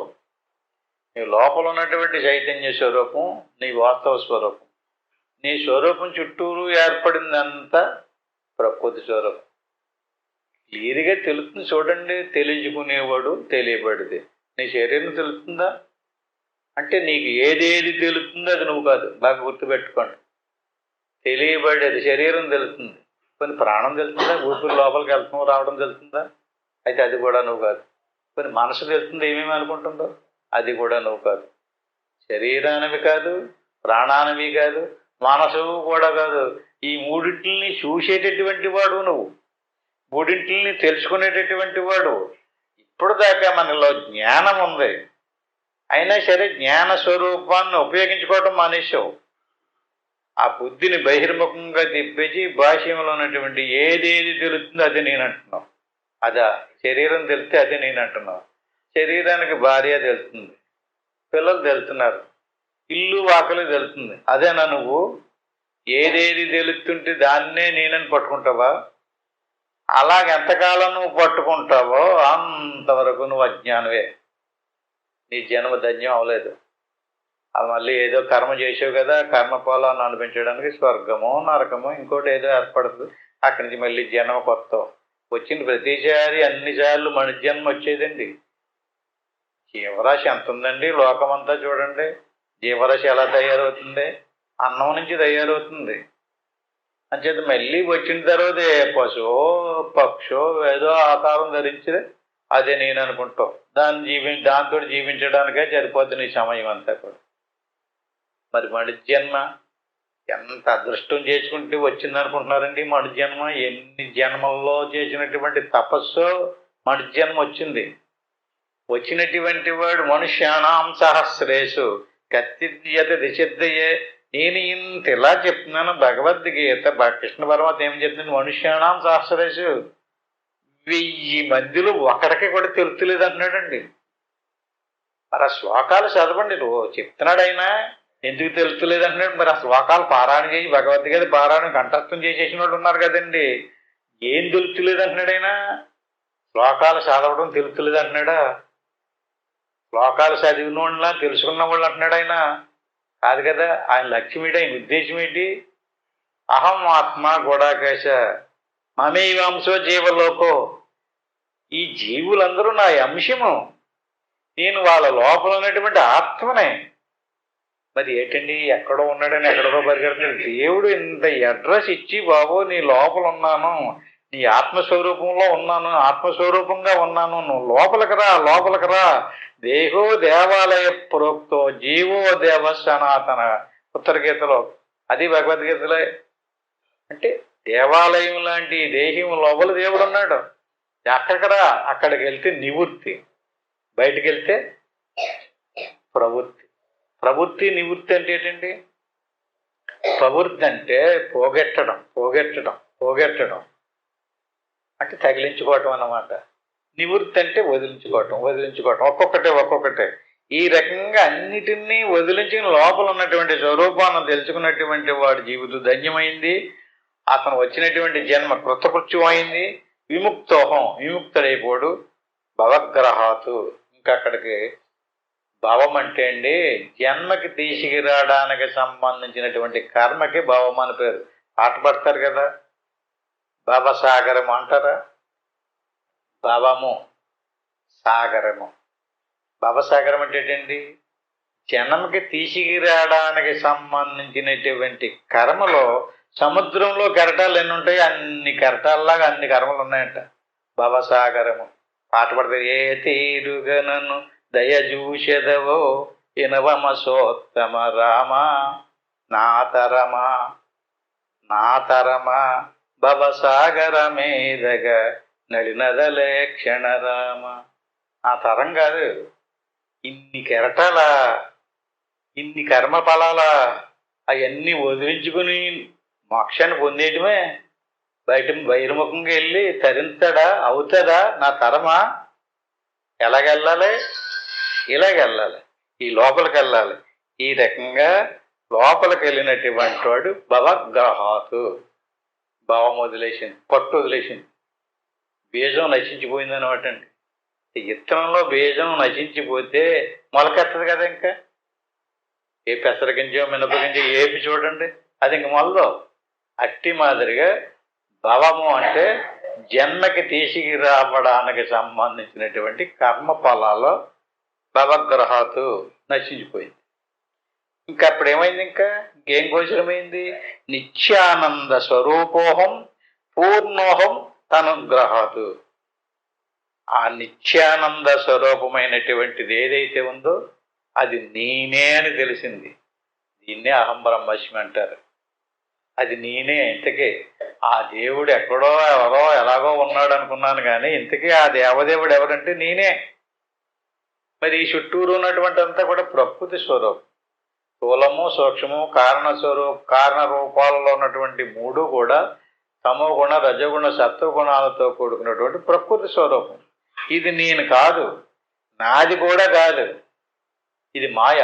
నీ లోపల ఉన్నటువంటి చైతన్య స్వరూపం, నీ వాస్తవ స్వరూపం. నీ స్వరూపం చుట్టూరు ఏర్పడిందంతా ప్రకృతి స్వరూపం. క్లియర్గా తెలుస్తుంది చూడండి. తెలుసుకునేవాడు తెలియబడితే. నీ శరీరం తెలుస్తుందా అంటే నీకు ఏదేది తెలుస్తుందో అది నువ్వు కాదు. బాగా గుర్తుపెట్టుకోండి. తెలియబడేది శరీరం తెలుస్తుంది. కొన్ని ప్రాణం తెలుస్తుందా? ఊపిరి లోపలికి వెళ్తాం రావడం తెలుస్తుందా? అయితే అది కూడా నువ్వు కాదు. కొన్ని మనసు తెలుస్తుంది, ఏమేమి అనుకుంటుందో, అది కూడా నువ్వు కాదు. శరీరానివి కాదు, ప్రాణానివి కాదు, మనసు కూడా కాదు. ఈ మూడింటిని చూసేటటువంటి వాడు నువ్వు, మూడింటిని తెలుసుకునేటటువంటి వాడు. ఇప్పుడు దాకా మనలో జ్ఞానం ఉంది, అయినా సరే జ్ఞాన స్వరూపాన్ని ఉపయోగించుకోవటం మానేసావు. ఆ బుద్ధిని బహిర్ముఖంగా తిప్పేసి భాష్యంలో ఉన్నటువంటి ఏదేది తెలుస్తుందో అది నేను అంటున్నావు. అదా శరీరం తెలిస్తే అది నేను అంటున్నావు. శరీరానికి భార్య తెలుస్తుంది, పిల్లలు తెలుస్తున్నారు, ఇల్లు వాకలు తెలుస్తుంది. అదేనా నువ్వు? ఏదేది తెలుస్తుంటే దాన్నే నేనని పట్టుకుంటావా? అలాగెంతకాలం నువ్వు పట్టుకుంటావో అంతవరకు నువ్వు అజ్ఞానవే. నీ జన్మ ధన్యం అవలేదు. అది మళ్ళీ ఏదో కర్మ చేసావు కదా, కర్మ ఫలాన్ని అనిపించడానికి స్వర్గమో నరకమో ఇంకోటి ఏదో ఏర్పడుతుంది. అక్కడి నుంచి మళ్ళీ జన్మ కొత్త వచ్చిన ప్రతిసారి అన్నిసార్లు మనిషి జన్మ వచ్చేదండి. జీవరాశి ఎంత ఉందండి లోకమంతా చూడండి. జీవరాశి ఎలా తయారవుతుంది? అన్నం నుంచి తయారవుతుంది. అంచేత మళ్ళీ వచ్చిన తర్వాత ఏ పశువో పక్షో ఏదో ఆకారం ధరించి అదే నేను అనుకుంటావు. దాంతో జీవించడానికే సరిపోతుంది నీ సమయం అంతా కూడా. మరి మనిషి జన్మ ఎంత అదృష్టం చేసుకుంటే వచ్చింది అనుకుంటున్నారండి. మనిషి జన్మ ఎన్ని జన్మల్లో చేసినటువంటి తపస్సు మనిషి జన్మ వచ్చింది. వచ్చినటువంటి వాడు మనుష్యానాం సహస్రేషు కత్తియత దిశద్దయే. నేను ఇంత ఇలా చెప్తున్నాను భగవద్గీత కృష్ణ పరమాత్మ ఏం చెప్తుంది? మనుష్యానాం సహస్రేషు 1000 మందిలో ఒకడికి కూడా తెలుతులేదు అంటున్నాడండి. మరి ఆ శ్లోకాలు చదవండి. నువ్వు చెప్తున్నాడు ఆయన ఎందుకు తెలుతులేదు అంటున్నాడు. మరి ఆ శ్లోకాలు పారాయణ చేసి భగవద్గీత పారాయణ కంఠస్థం చేసేసిన వాళ్ళు ఉన్నారు కదండి. ఏం తెలుతులేదు అంటున్నాడు ఆయన? శ్లోకాలు చదవడం తెలుతులేదు అంటున్నాడా? శ్లోకాలు చదివిన వాళ్ళ తెలుసుకున్న వాళ్ళు అంటున్నాడు ఆయన? కాదు కదా. ఆయన లక్ష్యం ఏంటి? ఆయన ఉద్దేశం ఏంటి? అహం ఆత్మ గుడాకేశ మమేవాంశో జీవలోకో. ఈ జీవులందరూ నా అంశము, నేను వాళ్ళ లోపల ఉన్నటువంటి ఆత్మనే. మరి ఏంటండి ఎక్కడో ఉన్నాడని ఎక్కడో పరిగెడుతున్నాడు. దేవుడు ఇంత అడ్రస్ ఇచ్చి బాబు నీ లోపల ఉన్నాను, నీ ఆత్మస్వరూపంలో ఉన్నాను, ఆత్మస్వరూపంగా ఉన్నాను, నువ్వు లోపలికి రా, లోపలికి రా. దేహో దేవాలయ ప్రోక్తో జీవో దేవ సనాతన. ఉత్తరగీతలో అది భగవద్గీతలో. అంటే దేవాలయం లాంటి దేహం లోపల దేవుడు ఉన్నాడు. అక్కడికి రా, అక్కడికి వెళ్తే నివృత్తి, బయటికి వెళ్తే ప్రవృత్తి. ప్రవృత్తి నివృత్తి అంటే ఏంటండి? ప్రవృత్తి అంటే పోగొట్టడం, పోగొట్టడం, పోగొట్టడం అంటే తగిలించుకోవటం అన్నమాట. నివృత్తి అంటే వదిలించుకోవటం, వదిలించుకోవటం. ఒక్కొక్కటే. ఈ రకంగా అన్నిటినీ వదిలించిన లోపల ఉన్నటువంటి స్వరూపాన్ని తెలుసుకున్నటువంటి వాడి జీవితం ధన్యమైంది. అతను వచ్చినటువంటి జన్మ కృతకృత్యం అయింది. విముక్తోహం, విముక్తుడైపోడు. భవగ్రహాతు. ఇంకా అక్కడికి భవం అంటే అండి జన్మకి తీసుకురావడానికి సంబంధించినటువంటి కర్మకి భవం అని పేరు. పాట పడతారు కదా, భవసాగరం అంటారా? భవము సాగరము. భవసాగరం అంటే ఏంటండి? జన్మకి తీసుకురావడానికి సంబంధించినటువంటి కర్మలో సముద్రంలో కెరటాలు ఎన్ని ఉంటాయి, అన్ని కెరటాల్లాగా అన్ని కర్మలు ఉన్నాయంట. భవసాగరము. పాట పడతారు. ఏ తీరుగనను దయజూషదవో ఇనవమసోత్తమ రామ నాతరమా నాతరమా భవసాగర మీదగ నడినదలే క్షణరామ. ఆ తరం కాదు, ఇన్ని కెరటాలా, ఇన్ని కర్మ ఫలాలా, అవన్నీ వదిలించుకుని మోక్షాన్ని పొందేయటమే. బహిర్ముఖంగా వెళ్ళి తరించడా అవుతుందా నా తరమా? ఎలాగెళ్ళాలి? ఇలాగెళ్ళాలి, ఈ లోపలికి వెళ్ళాలి. ఈ రకంగా లోపలికి వెళ్ళినటువంటి వాడు భవగ్రహాతు. భావం వదిలేసింది, పట్టు వదిలేసింది. బీజం నశించిపోయింది అనమాట అండి. ఇత్తనంలో బీజం నశించిపోతే మొలకెత్తదు కదా. ఇంకా ఏ పెసరగింజో మినపగింజో ఏపి చూడండి, అది ఇంక మొలదో. అట్టి మాదిరిగా భవము అంటే జన్మకి తీసుకురావడానికి సంబంధించినటువంటి కర్మ ఫలాల్లో భవగ్రహాతు నశించిపోయింది. ఇంకా అప్పుడు ఏమైంది? ఇంకా ఇంకేం గోచరమైంది? నిత్యానంద స్వరూపోహం పూర్ణోహం తనుగ్రహాతు. ఆ నిత్యానంద స్వరూపమైనటువంటిది ఏదైతే ఉందో అది నేనే అని తెలిసింది. దీన్నే అహం బ్రహ్మస్మి అంటారు. అది నేనే. ఇంతకీ ఆ దేవుడు ఎక్కడో ఎవరో ఎలాగో ఉన్నాడు అనుకున్నాను, కానీ ఇంతకీ ఆ దేవదేవుడు ఎవరంటే నేనే. మరి ఈ చుట్టూరు ఉన్నటువంటి అంతా కూడా ప్రకృతి స్వరూపం. స్థూలము సూక్ష్మము కారణ రూపాలలో ఉన్నటువంటి మూడు కూడా తమో గుణ రజగుణ సత్వగుణాలతో కూడుకున్నటువంటి ప్రకృతి స్వరూపం. ఇది నేను కాదు, నాది కూడా కాదు. ఇది మాయ,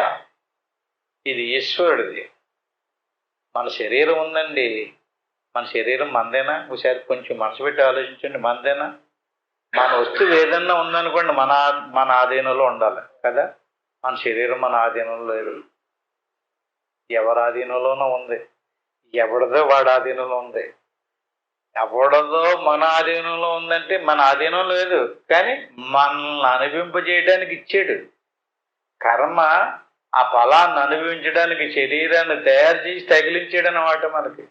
ఇది ఈశ్వరుడిది. మన శరీరం ఉందండి, మన శరీరం మందేనా? ఒకసారి కొంచెం మనసు పెట్టి ఆలోచించండి. మందేనా? మన వస్తువు ఏదన్నా ఉందనుకోండి మన ఆధీనంలో ఉండాలి కదా. మన శరీరం మన ఆధీనంలో లేదు. ఎవరి ఆధీనంలోనూ ఉంది. ఎవరిదో వాడి ఆధీనంలో ఉంది. ఎవడదో మన ఆధీనంలో ఉందంటే మన ఆధీనం లేదు, కానీ మనల్ని అనుభవింపజేయడానికి ఇచ్చాడు. కర్మ ఆ ఫలాన్ని అనుభవించడానికి శరీరాన్ని తయారు చేసి తగిలించాడు అన్నమాట మనకి.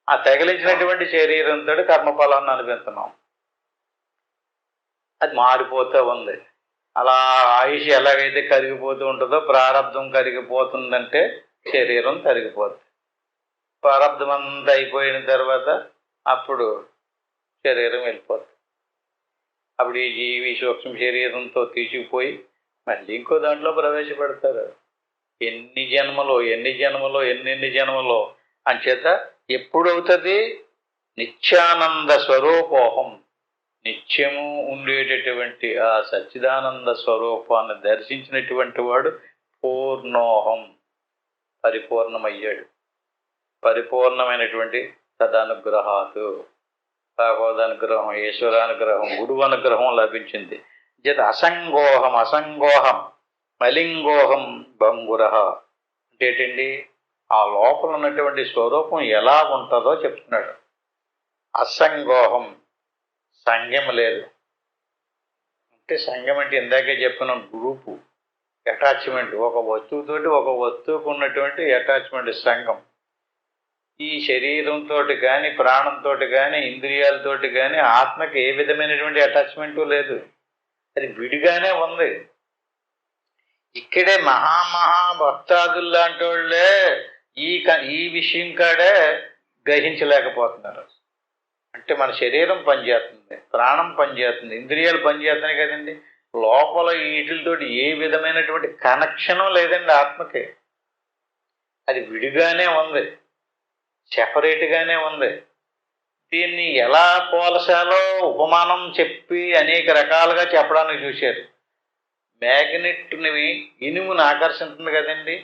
ఆ తగిలించినటువంటి శరీరంతో కర్మఫలాన్ని అనుభవిస్తున్నాం. అది మారిపోతూ ఉంది. అలా ఆయుష్ ఎలాగైతే కరిగిపోతూ ఉంటుందో, ప్రారంధం కరిగిపోతుందంటే శరీరం కరిగిపోతుంది. ప్రారంధం అంతా అయిపోయిన తర్వాత అప్పుడు శరీరం వెళ్ళిపోతుంది. అప్పుడు ఈ జీవి సూక్ష్మ శరీరంతో తీసుకుపోయి మళ్ళీ ఇంకో దాంట్లో ప్రవేశపెడతారు. ఎన్ని జన్మలో ఎన్నెన్ని జన్మలో అంచేత ఎప్పుడవుతుంది? నిత్యానంద స్వరూపోహం, నిత్యము ఉండేటటువంటి ఆ సచ్చిదానంద స్వరూపాన్ని దర్శించినటువంటి వాడు పూర్ణోహం, పరిపూర్ణమయ్యాడు. పరిపూర్ణమైనటువంటి తదనుగ్రహాలు, భగవదనుగ్రహం, ఈశ్వరానుగ్రహం, గురువు అనుగ్రహం లభించింది. చేత అసంగోహం మలింగోహం భంగుర అంటే ఏంటండి? ఆ లోపల ఉన్నటువంటి స్వరూపం ఎలా ఉంటుందో చెప్తున్నాడు. అసంగోహం, సంగం లేదు. అంటే సంగం అంటే ఇందాకే చెప్పిన గ్రూపు, అటాచ్మెంట్. ఒక వస్తువుతోటి ఒక వస్తువుకు ఉన్నటువంటి అటాచ్మెంట్ సంఘం. ఈ శరీరంతో కానీ, ప్రాణంతో కానీ, ఇంద్రియాలతోటి కానీ ఆత్మకి ఏ విధమైనటువంటి అటాచ్మెంటు లేదు. అది విడిగానే ఉంది. ఇక్కడే భక్తాదుల్లాంటి వాళ్ళే ఈ విషయం కాడే గ్రహించలేకపోతున్నారు. అంటే మన శరీరం పనిచేస్తుంది, ప్రాణం పనిచేస్తుంది, ఇంద్రియాలు పనిచేస్తున్నాయి కదండి. లోపల వీటితోటి ఏ విధమైనటువంటి కనెక్షను లేదండి ఆత్మకి. అది విడిగానే ఉంది, సెపరేట్గానే ఉంది. దీన్ని ఎలా పోల్చాలో ఉపమానం చెప్పి అనేక రకాలుగా చెప్పడానికి చూశారు. మ్యాగ్నెట్ని ఇనుమును ఆకర్షిస్తుంది కదండి.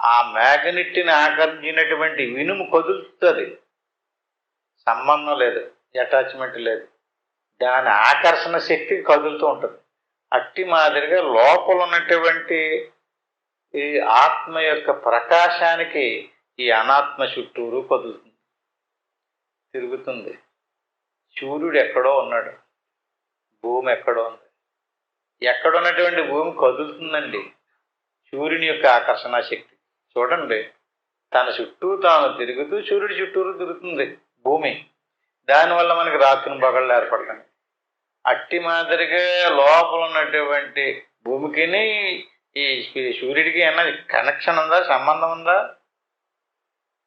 ఆ మ్యాగ్నెట్ని ఆకర్షించినటువంటి ఇనుము కదులుతుంది, సంబంధం లేదు, అటాచ్మెంట్ లేదు. దాని ఆకర్షణ శక్తి కదులుతూ ఉంటుంది. అట్టి మాదిరిగా లోపల ఉన్నటువంటి ఈ ఆత్మ యొక్క ప్రకాశానికి ఈ అనాత్మ చుట్టూరు కదులుతుంది, తిరుగుతుంది. సూర్యుడు ఎక్కడో ఉన్నాడు, భూమి ఎక్కడో ఉంది. ఎక్కడున్నటువంటి భూమి కదులుతుందండి సూర్యుని యొక్క ఆకర్షణ శక్తి. చూడండి, తన చుట్టూ తాను తిరుగుతూ సూర్యుడి చుట్టూరు తిరుగుతుంది భూమి. దానివల్ల మనకి రాత్రి పగళ్ళు ఏర్పడతాయి. అట్టి మాదిరిగా లోపల ఉన్నటువంటి భూమికిని ఈ సూర్యుడికి ఏమన్నా కనెక్షన్ ఉందా, సంబంధం ఉందా?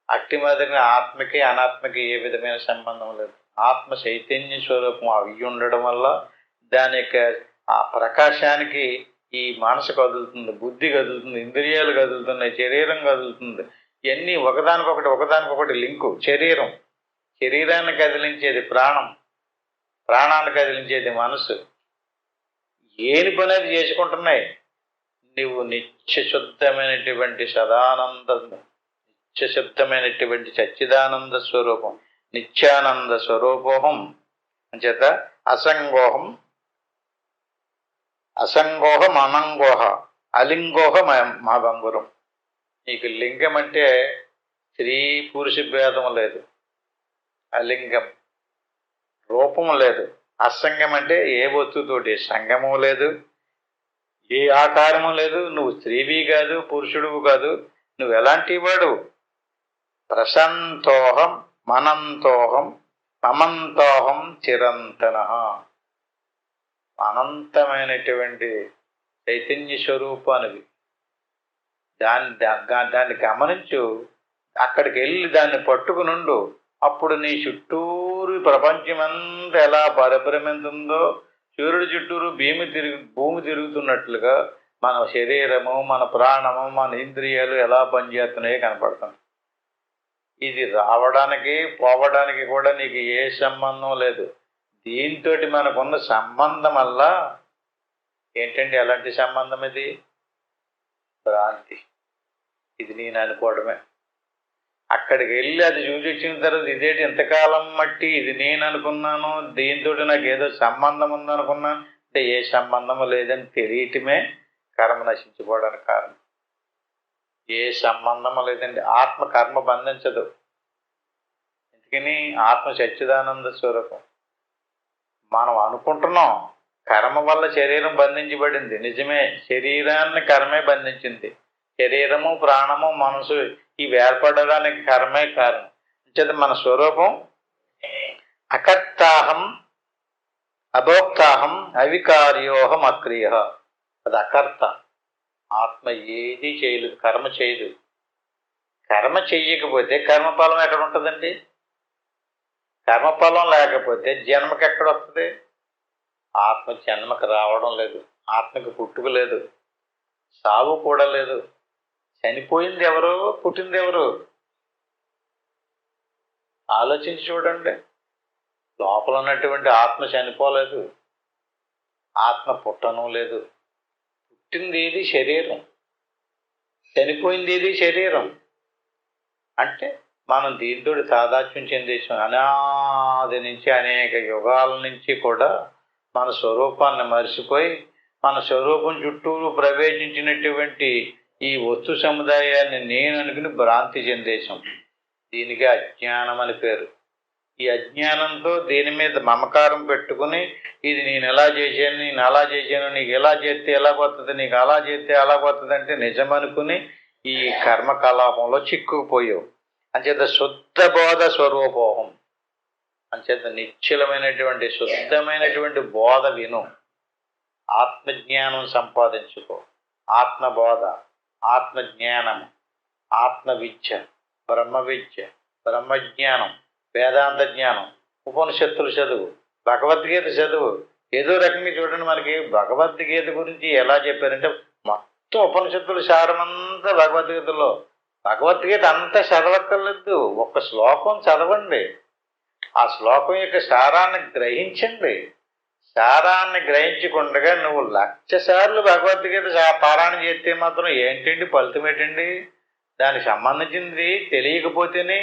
అట్టి మాదిరిగా ఆత్మకి అనాత్మకి ఏ విధమైన సంబంధం లేదు. ఆత్మ చైతన్య స్వరూపం అవి ఉండడం వల్ల దాని యొక్క ఆ ప్రకాశానికి ఈ మనసు కదులుతుంది, బుద్ధి కదులుతుంది, ఇంద్రియాలు కదులుతున్నాయి, శరీరం కదులుతుంది. ఇవన్నీ ఒకదానికొకటి లింకు. శరీరాన్ని కదిలించేది ప్రాణం, ప్రాణాన్ని కదిలించేది మనసు. ఏని పని అది చేసుకుంటున్నాయి. నువ్వు నిత్యశుద్ధమైనటువంటి నిత్యశుద్ధమైనటువంటి సచ్చిదానంద స్వరూపం, నిత్యానంద స్వరూపోహం అంచేత అసంగోహం అనంగోహ అలింగోహ మా బంగురం. నీకు లింగం అంటే స్త్రీ పురుష భేదం లేదు, అలింగం రూపం లేదు. అసంగం అంటే ఏ వస్తువుతోటి సంగము లేదు, ఏ ఆకారము లేదు. నువ్వు స్త్రీవి కాదు, పురుషుడువు కాదు. నువ్వు ఎలాంటి వాడు? ప్రశాంతోహం మనంతోహం మమంతోహం చిరంతన. అనంతమైనటువంటి చైతన్య స్వరూపానివి. దాన్ని గమనించు. అక్కడికి వెళ్ళి దాన్ని పట్టుకునుండు. అప్పుడు నీ చుట్టూరు ప్రపంచమంతా ఎలా పరిభ్రమిస్తుందో, సూర్యుడి చుట్టూరు భూమి తిరుగుతున్నట్లుగా మన శరీరము, మన ప్రాణము, మన ఇంద్రియాలు ఎలా పనిచేస్తున్నాయో కనపడుతుంది. ఇది రావడానికి పోవడానికి కూడా నీకు ఏ సంబంధం లేదు. దీంతో మనకున్న సంబంధం వల్ల ఏంటండి? ఎలాంటి సంబంధం ఇది? భ్రాంతి. ఇది నేను అనుకోవడమే. అక్కడికి వెళ్ళి అది చూసి వచ్చిన తర్వాత ఇదేంటి ఎంతకాలం మట్టి ఇది నేను అనుకున్నాను, దీంతో నాకు ఏదో సంబంధం ఉందనుకున్నాను అంటే ఏ సంబంధము లేదని తెలియటమే కర్మ నశించిపోవడానికి కారణం. ఏ సంబంధం లేదండి. ఆత్మ కర్మ బంధించదు. ఎందుకని? ఆత్మ సచ్చిదానంద స్వరూపం. మనం అనుకుంటున్నాం కర్మ వల్ల శరీరం బంధించబడింది. నిజమే, శరీరాన్ని కర్మే బంధించింది. శరీరము, ప్రాణము, మనసు ఇవి ఏర్పడడానికి కర్మే కారణం. అంచేత మన స్వరూపం అకర్తాహం అభోక్తాహం అవికార్యోహం అక్రియ. అది అకర్త. ఆత్మ ఏది చేయలేదు, కర్మ చేయదు. కర్మ చెయ్యకపోతే కర్మఫలం ఎక్కడ ఉంటుందండి? కర్మఫలం లేకపోతే జన్మకి ఎక్కడ వస్తుంది? ఆత్మ జన్మకి రావడం లేదు, ఆత్మకి పుట్టుక లేదు, సావు కూడా లేదు. చనిపోయింది ఎవరు, పుట్టింది ఎవరు? ఆలోచించి చూడండి. లోపల ఉన్నటువంటి ఆత్మ చనిపోలేదు, ఆత్మ పుట్టడం లేదు. పుట్టింది ఏది? శరీరం. చనిపోయింది ఏది? శరీరం. అంటే మనం దీంతో తాదాత్మ్యం చెందేసాం. అనాది నుంచి, అనేక యుగాల నుంచి కూడా మన స్వరూపాన్ని మరిచిపోయి మన స్వరూపం చుట్టూరు ప్రవేశించినటువంటి ఈ వస్తు సముదాయాన్ని నేను అనుకుని భ్రాంతి చెందేశాం. దీనికి అజ్ఞానం అని పేరు. ఈ అజ్ఞానంతో దీని మీద మమకారం పెట్టుకుని ఇది నేను ఎలా చేశాను, నేను అలా చేశాను, నీకు ఎలా చేస్తే ఎలా పోతుంది, నీకు అలా చేస్తే అలా పోతుంది అంటే నిజమనుకుని ఈ కర్మకలాపంలో చిక్కుకుపోయావు. అంచేత శుద్ధ బోధ స్వరూపోహం. అంచేత నిశ్చలమైనటువంటి శుద్ధమైనటువంటి బోధ విను. ఆత్మజ్ఞానం సంపాదించుకో. ఆత్మబోధ, ఆత్మజ్ఞానం, ఆత్మవిద్య, బ్రహ్మ విద్య, బ్రహ్మజ్ఞానం, వేదాంత జ్ఞానం, ఉపనిషత్తులు చదువు, భగవద్గీత చదువు. ఏదో రకంగా చూడండి, మనకి భగవద్గీత గురించి ఎలా చెప్పారంటే మొత్తం ఉపనిషత్తుల సారమంతా భగవద్గీతలో. భగవద్గీత అంతా చదవక్కర్లేదు, ఒక్క శ్లోకం చదవండి. ఆ శ్లోకం యొక్క సారాన్ని గ్రహించండి. సారాన్ని గ్రహించకుండా నువ్వు 1,00,000 సార్లు భగవద్గీత పారాయణ చేస్తే మాత్రం ఏంటండి ఫలితం? ఏంటండి దానికి సంబంధించింది? తెలియకపోతేనే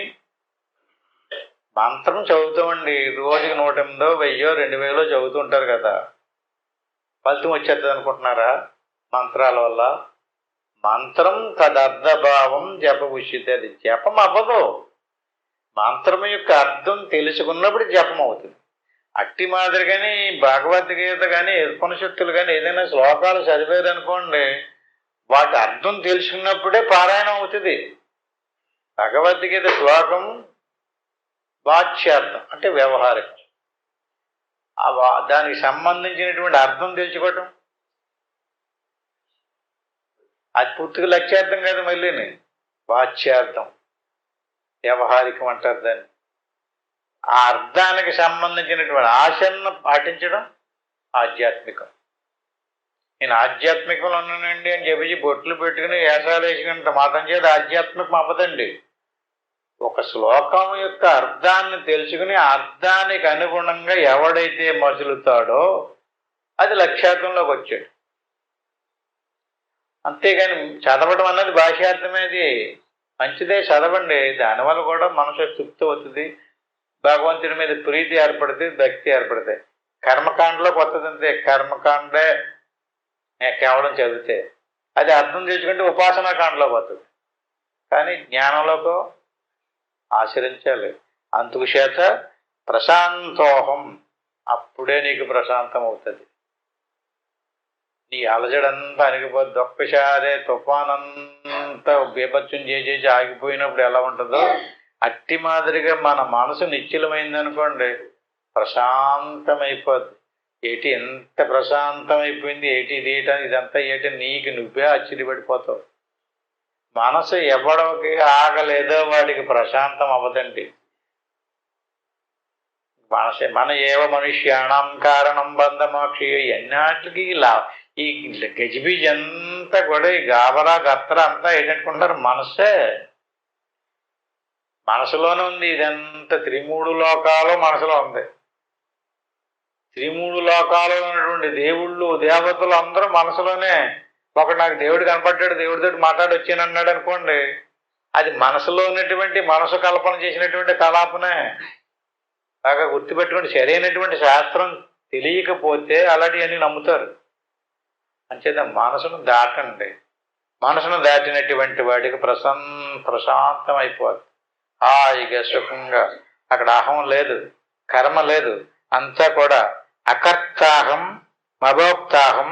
మంత్రం చదువుతామండి, రోజుకి 108, 1000, 2000 చదువుతుంటారు కదా, ఫలితం వచ్చేస్తుంది అనుకుంటున్నారా? మంత్రాల వల్ల మంత్రం తదర్థభావం జప ఉచిత. అది జపం అవ్వదు. మంత్రం యొక్క అర్థం తెలుసుకున్నప్పుడు జపం అవుతుంది. అట్టి మాదిరిగాని భగవద్గీత కానీ ఉపనిషత్తులు కానీ ఏదైనా శ్లోకాలు చదివారనుకోండి, వాటి అర్థం తెలుసుకున్నప్పుడే పారాయణం అవుతుంది. భగవద్గీత శ్లోకం వాచ్యార్థం అంటే వ్యవహారికం. దానికి సంబంధించినటువంటి అర్థం తెలుసుకోవటం అది పూర్తిగా లక్ష్యార్థం కాదు, మళ్ళీని వాచ్యార్థం, వ్యవహారికం అంటారు దాన్ని. ఆ అర్థానికి సంబంధించినటువంటి ఆచరణ పాటించడం ఆధ్యాత్మికం. నేను ఆధ్యాత్మికంలో ఉన్నానండి అని చెప్పి బొట్లు పెట్టుకుని వేషాలు వేసుకున్నంత మాత్రం చేత ఆధ్యాత్మికం అవ్వదండి. ఒక శ్లోకం యొక్క అర్థాన్ని తెలుసుకుని అర్థానికి అనుగుణంగా ఎవడైతే మసులుతాడో అది లక్ష్యార్థంలోకి వచ్చాడు. అంతేగాని చదవడం అన్నది భాష్యార్థమేది. మంచిదే, చదవండి. దానివల్ల కూడా మనసు తృప్తి అవుతుంది, భగవంతుడి మీద ప్రీతి ఏర్పడుతుంది, భక్తి ఏర్పడుతుంది. కర్మకాండలోకి వస్తుంది అంతే. కర్మకాండే కేవలం చదివితే అది అర్థం తెచ్చుకుంటే ఉపాసనా కాండలోకి వస్తుంది. కానీ జ్ఞానంలోకి ఆచరించాలి. అందుకు చేత ప్రశాంతోహం, అప్పుడే నీకు ప్రశాంతం అవుతుంది. నీ అలజడంతా అణిగిపోద్ది. ఒక్కసారే తుఫానంతా బీభత్సం చేసేసి ఆగిపోయినప్పుడు ఎలా ఉంటుందో అట్టి మాదిరిగా మన మనసు నిశ్చలమైందనుకోండి, ప్రశాంతమైపోద్ది. ఏటి ఎంత ప్రశాంతమైపోయింది, ఏటి ఇదేయటానికి ఇదంతా ఏటి నీకు నువ్వే ఆశ్చర్యపడిపోతావు. మనసు ఎవడికి ఆగలేదో వాడికి ప్రశాంతం అవ్వదండి. మన ఏవ మనుష్యాణం కారణం బంధమోక్ష. ఎన్నాటికి ఈ గజిబిజి అంతా కూడా ఈ గాబరా గత్ర అంతా ఏంటనుకుంటారు? మనసే. మనసులోనే ఉంది ఇదంతా. 3 లోకాలు మనసులో ఉంది. 3 లోకాలు ఉన్నటువంటి దేవుళ్ళు దేవతలు అందరూ మనసులోనే. ఒకడు నాకు దేవుడు కనపడ్డాడు, దేవుడితో మాట్లాడొచ్చాను అన్నాడు అనుకోండి, అది మనసులో ఉన్నటువంటి మనసు కల్పన చేసినటువంటి కలాపనే. బాగా గుర్తుపెట్టుకోండి. సరైనటువంటి శాస్త్రం తెలియకపోతే అలాంటివన్నీ నమ్ముతారు. అంచేత మనసును దాటండి. మనసును దాటినటువంటి వాడికి ప్రశాంతం అయిపోద్ది. హాయిగా సుఖంగా అక్కడ అహం లేదు, కర్మ లేదు, అంతా కూడా అకర్తాహం మభోక్తాహం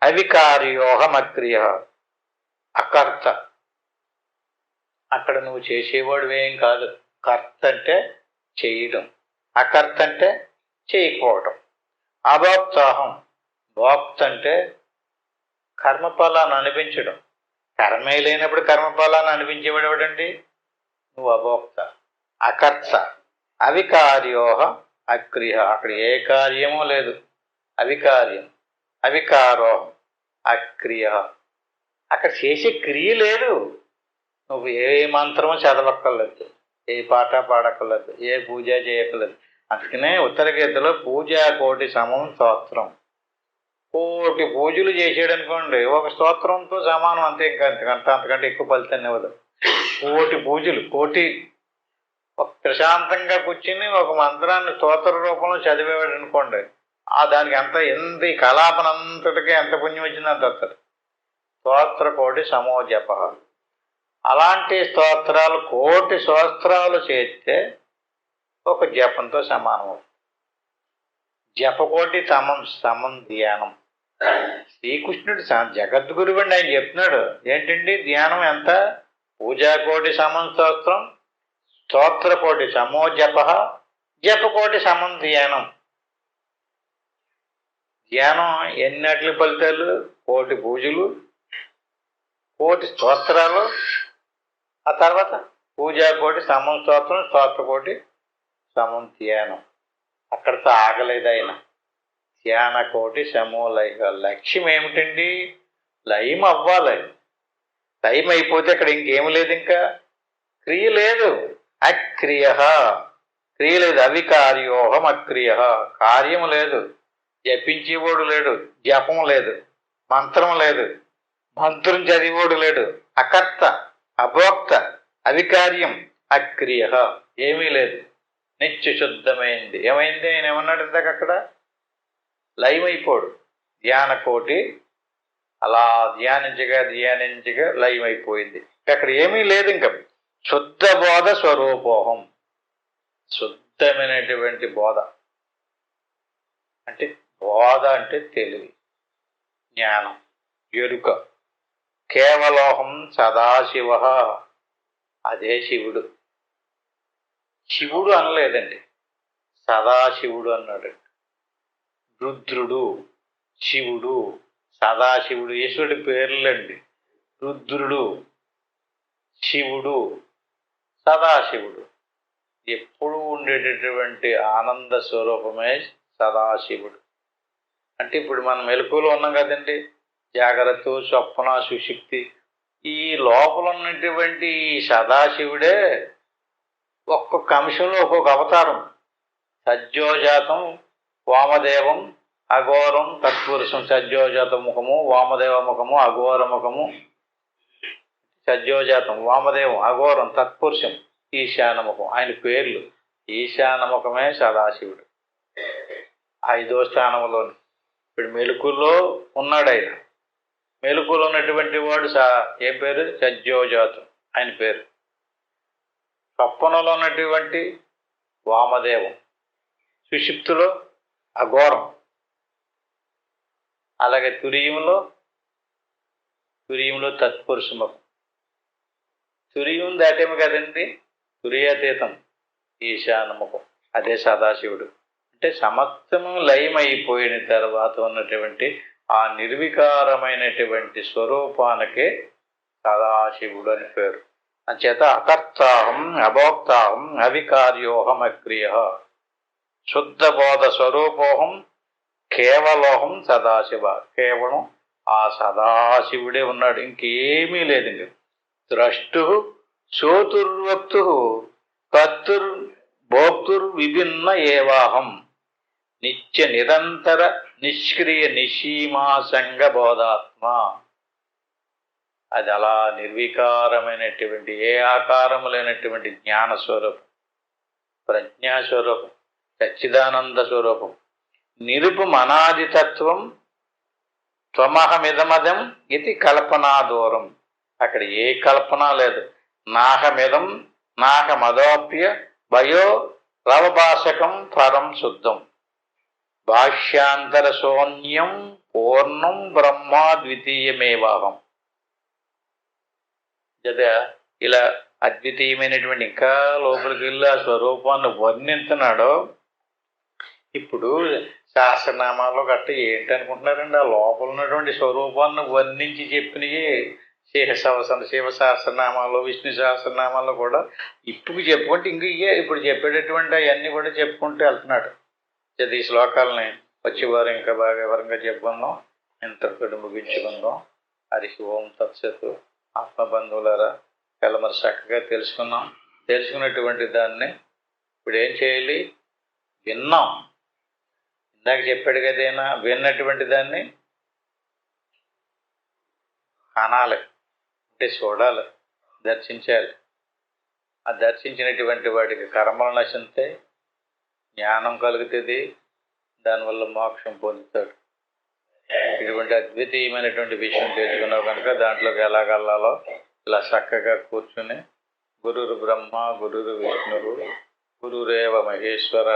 అవికార్యోహం అక్రియ. అకర్త, అక్కడ నువ్వు చేసేవాడు ఏం కాదు. కర్త అంటే చేయడం, అకర్త అంటే చేయకపోవటం. అభోక్తాహం, భోక్త అంటే కర్మఫలాన్ని అనిపించడం. కర్మే లేనప్పుడు కర్మఫలాన్ని అనిపించేవాడు ఎవడండి? నువ్వు అభోక్త, అకర్త. అవికార్యోహ అక్రియ, అక్కడ ఏ కార్యమూ లేదు. అవికార్యం, అవికారోహం అక్రియ, అక్కడ చేసే క్రియ లేదు. నువ్వు ఏ మంత్రము చదవక్కర్లేదు, ఏ పాట పాడక్కర్లేదు, ఏ పూజ చేయక్కర్లేదు. అందుకనే ఉత్తర గీతలో పూజా కోటి సమం స్తోత్రం. కోటి పూజలు చేసాడు అనుకోండి, ఒక స్తోత్రంతో సమానం. అంతే, అంతకంటే ఎక్కువ ఫలితాన్ని ఇవ్వదు. కోటి పూజలు, కోటి. ఒక ప్రశాంతంగా కూర్చుని ఒక మంత్రాన్ని స్తోత్ర రూపంలో చదివేవాడు అనుకోండి, దానికి ఎంత ఈ కలాపన అంతటికీ ఎంత పుణ్యం వచ్చిందంత వస్తుంది. స్తోత్ర కోటి సమో జప. అలాంటి స్తోత్రాలు కోటి స్తోత్రాలు చేస్తే ఒక జపంతో సమానం. జపకోటి సమం ధ్యానం. శ్రీకృష్ణుడు జగద్గురువు అండి, ఆయన చెప్తున్నాడు ఏంటండి ధ్యానం ఎంత? పూజాకోటి సమం స్తోత్రం, స్తోత్రకోటి సమో జప, జపకోటి సమం ధ్యానం. ధ్యానం ఎన్నట్లు ఫలితాలు? కోటి పూజలు, కోటి స్తోత్రాలు, ఆ తర్వాత పూజాకోటి సమం స్తోత్రం, స్తోత్రకోటి సమం ధ్యానం. అక్కడితో ఆగలేదు ఆయన. ధ్యాన కోటి సమో లయ. లక్ష్యం ఏమిటండి? లయం అవ్వాలి. లయం అయిపోతే అక్కడ ఇంకేం లేదు, ఇంకా క్రియ లేదు. అక్రియ, క్రియ లేదు. అవికార్యోహం అక్రియ, కార్యము లేదు. జపించేవాడు లేడు, జపం లేదు, మంత్రం లేదు, మంత్రం చదివేవాడు లేడు. అకర్త, అభోక్త, అవికార్యం, అక్రియ, ఏమీ లేదు. నిత్య శుద్ధమైంది. ఏమైంది? ఆయన ఏమన్నాడు ఇందాక? అక్కడ లయమైపోడు. ధ్యాన కోటి అలా ధ్యానించగా లయమైపోయింది. అక్కడ ఏమీ లేదు. ఇంకా శుద్ధ బోధ స్వరూపోహం. శుద్ధమైనటువంటి బోధ అంటే, బోధ అంటే తెలివి, జ్ఞానం, ఎరుక. కేవలోహం సదాశివ, అదే శివుడు. శివుడు అనలేదండి, సదాశివుడు అన్నాడు. రుద్రుడు, శివుడు, సదాశివుడు ఈశ్వరుడి పేర్లండి. రుద్రుడు, శివుడు, సదాశివుడు. ఎప్పుడు ఉండేటటువంటి ఆనంద స్వరూపమే సదాశివుడు. అంటే ఇప్పుడు మనం మెలకువలో ఉన్నాం కదండి, జాగ్రత్త, స్వప్న, సుషుప్తి. ఈ లోపల ఉన్నటువంటి ఈ సదాశివుడే ఒక్కొక్క అంశంలో ఒక్కొక్క అవతారం. సజ్జోజాతం వామదేవం అఘోరం తత్పురుషం. సజ్జోజాత ముఖము, వామదేవ ముఖము, అఘోర ముఖము. సజ్జోజాతం వామదేవం, అఘోరం తత్పురుషం, ఈశానముఖం. ఆయన పేర్లు. ఈశానముఖమే సదాశివుడు. 5వ స్థానంలోని. ఇప్పుడు మెలుకులో ఉన్నాడు ఆయన. మెలుకులో ఉన్నటువంటి వాడు ఏం పేరు? సజ్జోజాతం, ఆయన పేరు. స్వప్నంలో ఉన్నటువంటి వామదేవం, సుషుప్తిలో అఘోరం, అలాగే తురియంలో తత్పురుషముఖం. తురియం దాటేమి కదండి, తురియాతీతం ఈశానముఖం, అదే సదాశివుడు. అంటే సమస్తము లయమైపోయిన తర్వాత ఉన్నటువంటి ఆ నిర్వికారమైనటువంటి స్వరూపానికే సదాశివుడు అని పేరు. అంచేత అకర్తాహం అభోక్తాహం అవికార్యోహం అక్రియ. శుద్ధ బోధ స్వరూపోహం కేవలోహం సదాశివ. కేవలం ఆ సదాశివుడే ఉన్నాడు, ఇంకేమీ లేదు. ఇంక ద్రష్టు శ్రోతుర్వక్తు కర్తుర్ భోక్తుర్ విభిన్న ఏవాహం నిత్య నిరంతర నిష్క్రియ నిశీమాసంగ బోధాత్మ. అది అలా నిర్వికారమైనటువంటి ఏ ఆకారము లేనటువంటి జ్ఞానస్వరూపం, ప్రజ్ఞాస్వరూపం, సచ్చిదానంద స్వరూపం. నిరుపమనాదితత్వం త్వమహమిదమదం ఇది కల్పనా దూరం. అక్కడ ఏ కల్పన లేదు. నాహమిదం నాహమదోప్య భయో రవభాషకం పరం శుద్ధం భాష్యాంతర శూన్యం పూర్ణం బ్రహ్మా ద్వితీయమేవాహం. కదా ఇలా అద్వితీయమైనటువంటి ఇంకా లోపలికి వెళ్ళి ఆ స్వరూపాన్ని వర్ణించున్నాడో. ఇప్పుడు సహస్రనామాల్లో గట్ట ఏంటనుకుంటున్నారండి? ఆ లోపల ఉన్నటువంటి స్వరూపాన్ని వర్ణించి చెప్పినవి శివ సహస్రనామాల్లో, విష్ణు సహస్రనామాల్లో కూడా ఇప్పుడు చెప్పుకుంటే ఇంక ఇవే ఇప్పుడు చెప్పేటటువంటి అవన్నీ కూడా చెప్పుకుంటూ వెళ్తున్నాడు. ఈ శ్లోకాలని వచ్చేవారు ఇంకా బాగా వివరంగా చెప్పుకుందాం. ఇంతటి ముగించుకుందాం. హరి ఓం తత్సత్. ఆత్మబంధువులారా, మరి చక్కగా తెలుసుకున్నాం. తెలుసుకున్నటువంటి దాన్ని ఇప్పుడు ఏం చేయాలి? విన్నాం. ఇందాక చెప్పాడు కదైనా, విన్నటువంటి దాన్ని అనాలి, అంటే చూడాలి, దర్శించాలి. ఆ దర్శించినటువంటి వాడికి కర్మలు నశిస్తాయి, జ్ఞానం కలుగుతుంది, దానివల్ల మోక్షం పొందుతాడు. ఇటువంటి అద్వితీయమైనటువంటి విషయం తెలుసుకున్నావు కనుక దాంట్లోకి ఎలాగల్లాలో ఇలా చక్కగా కూర్చుని గురురు బ్రహ్మ గురురు విష్ణువు గురురేవ మహేశ్వర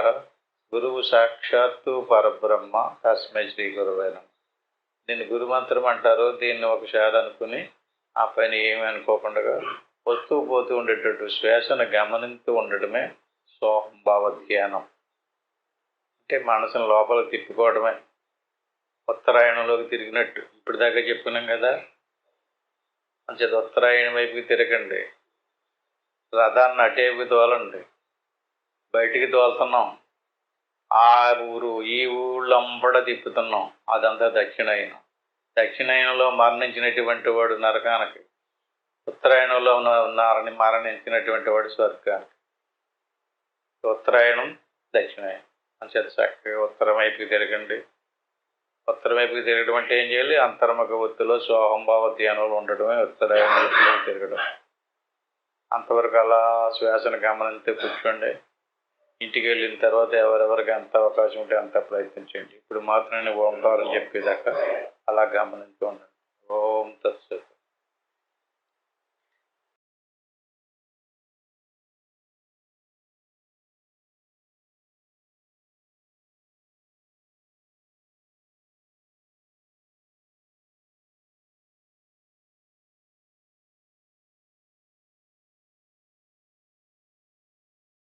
గురువు సాక్షాత్తు పరబ్రహ్మ తస్మై శ్రీ గురువే నమః. దీన్ని గురుమంత్రం అంటారు. దీన్ని ఒకసారి అనుకుని ఆ పైన ఏమి అనుకోకుండా వస్తూ పోతూ ఉండేటట్టు శ్వాసను గమనిస్తూ ఉండడమే సోహంభావ ధ్యానం. అంటే మనసును లోపల తిప్పుకోవడమే. ఉత్తరాయణంలోకి తిరిగినట్టు ఇప్పుడు దాకా చెప్పుకున్నాం కదా. అంచేది ఉత్తరాయణం వైపుకి తిరగండి, రథాన్ని అటేపు తోలండి. బయటికి తోలుతున్నాం, ఆ ఊరు ఈ ఊళ్ళంబడ తిప్పుతున్నాం, అదంతా దక్షిణాయనం. దక్షిణాయనంలో మరణించినటువంటి వాడు నరకానికి, ఉత్తరాయణంలో మరణించినటువంటి వాడు స్వర్గానికి. ఉత్తరాయణం దక్షిణాయనం. అంచేత చక్కగా ఉత్తరం వైపుకి తిరగండి. ఉత్తరం వైపుకి తిరగడం అంటే ఏం చేయాలి? అంతర్ముఖ వృత్తిలో సోహంభావ ధ్యానంలో ఉండడమే ఉత్తరాయణ వృత్తిలోకి తిరగడం. అంతవరకు అలా శ్వాసను గమనించే కూర్చోండి. ఇంటికి వెళ్ళిన తర్వాత ఎవరెవరికి ఎంత అవకాశం ఉంటే అంత ప్రయత్నించండి. ఇప్పుడు మాత్రం నేను ఓంకారం చెప్పేదాకా అలా గమనిస్తూ ఉండండి. ఓం తత్సత్.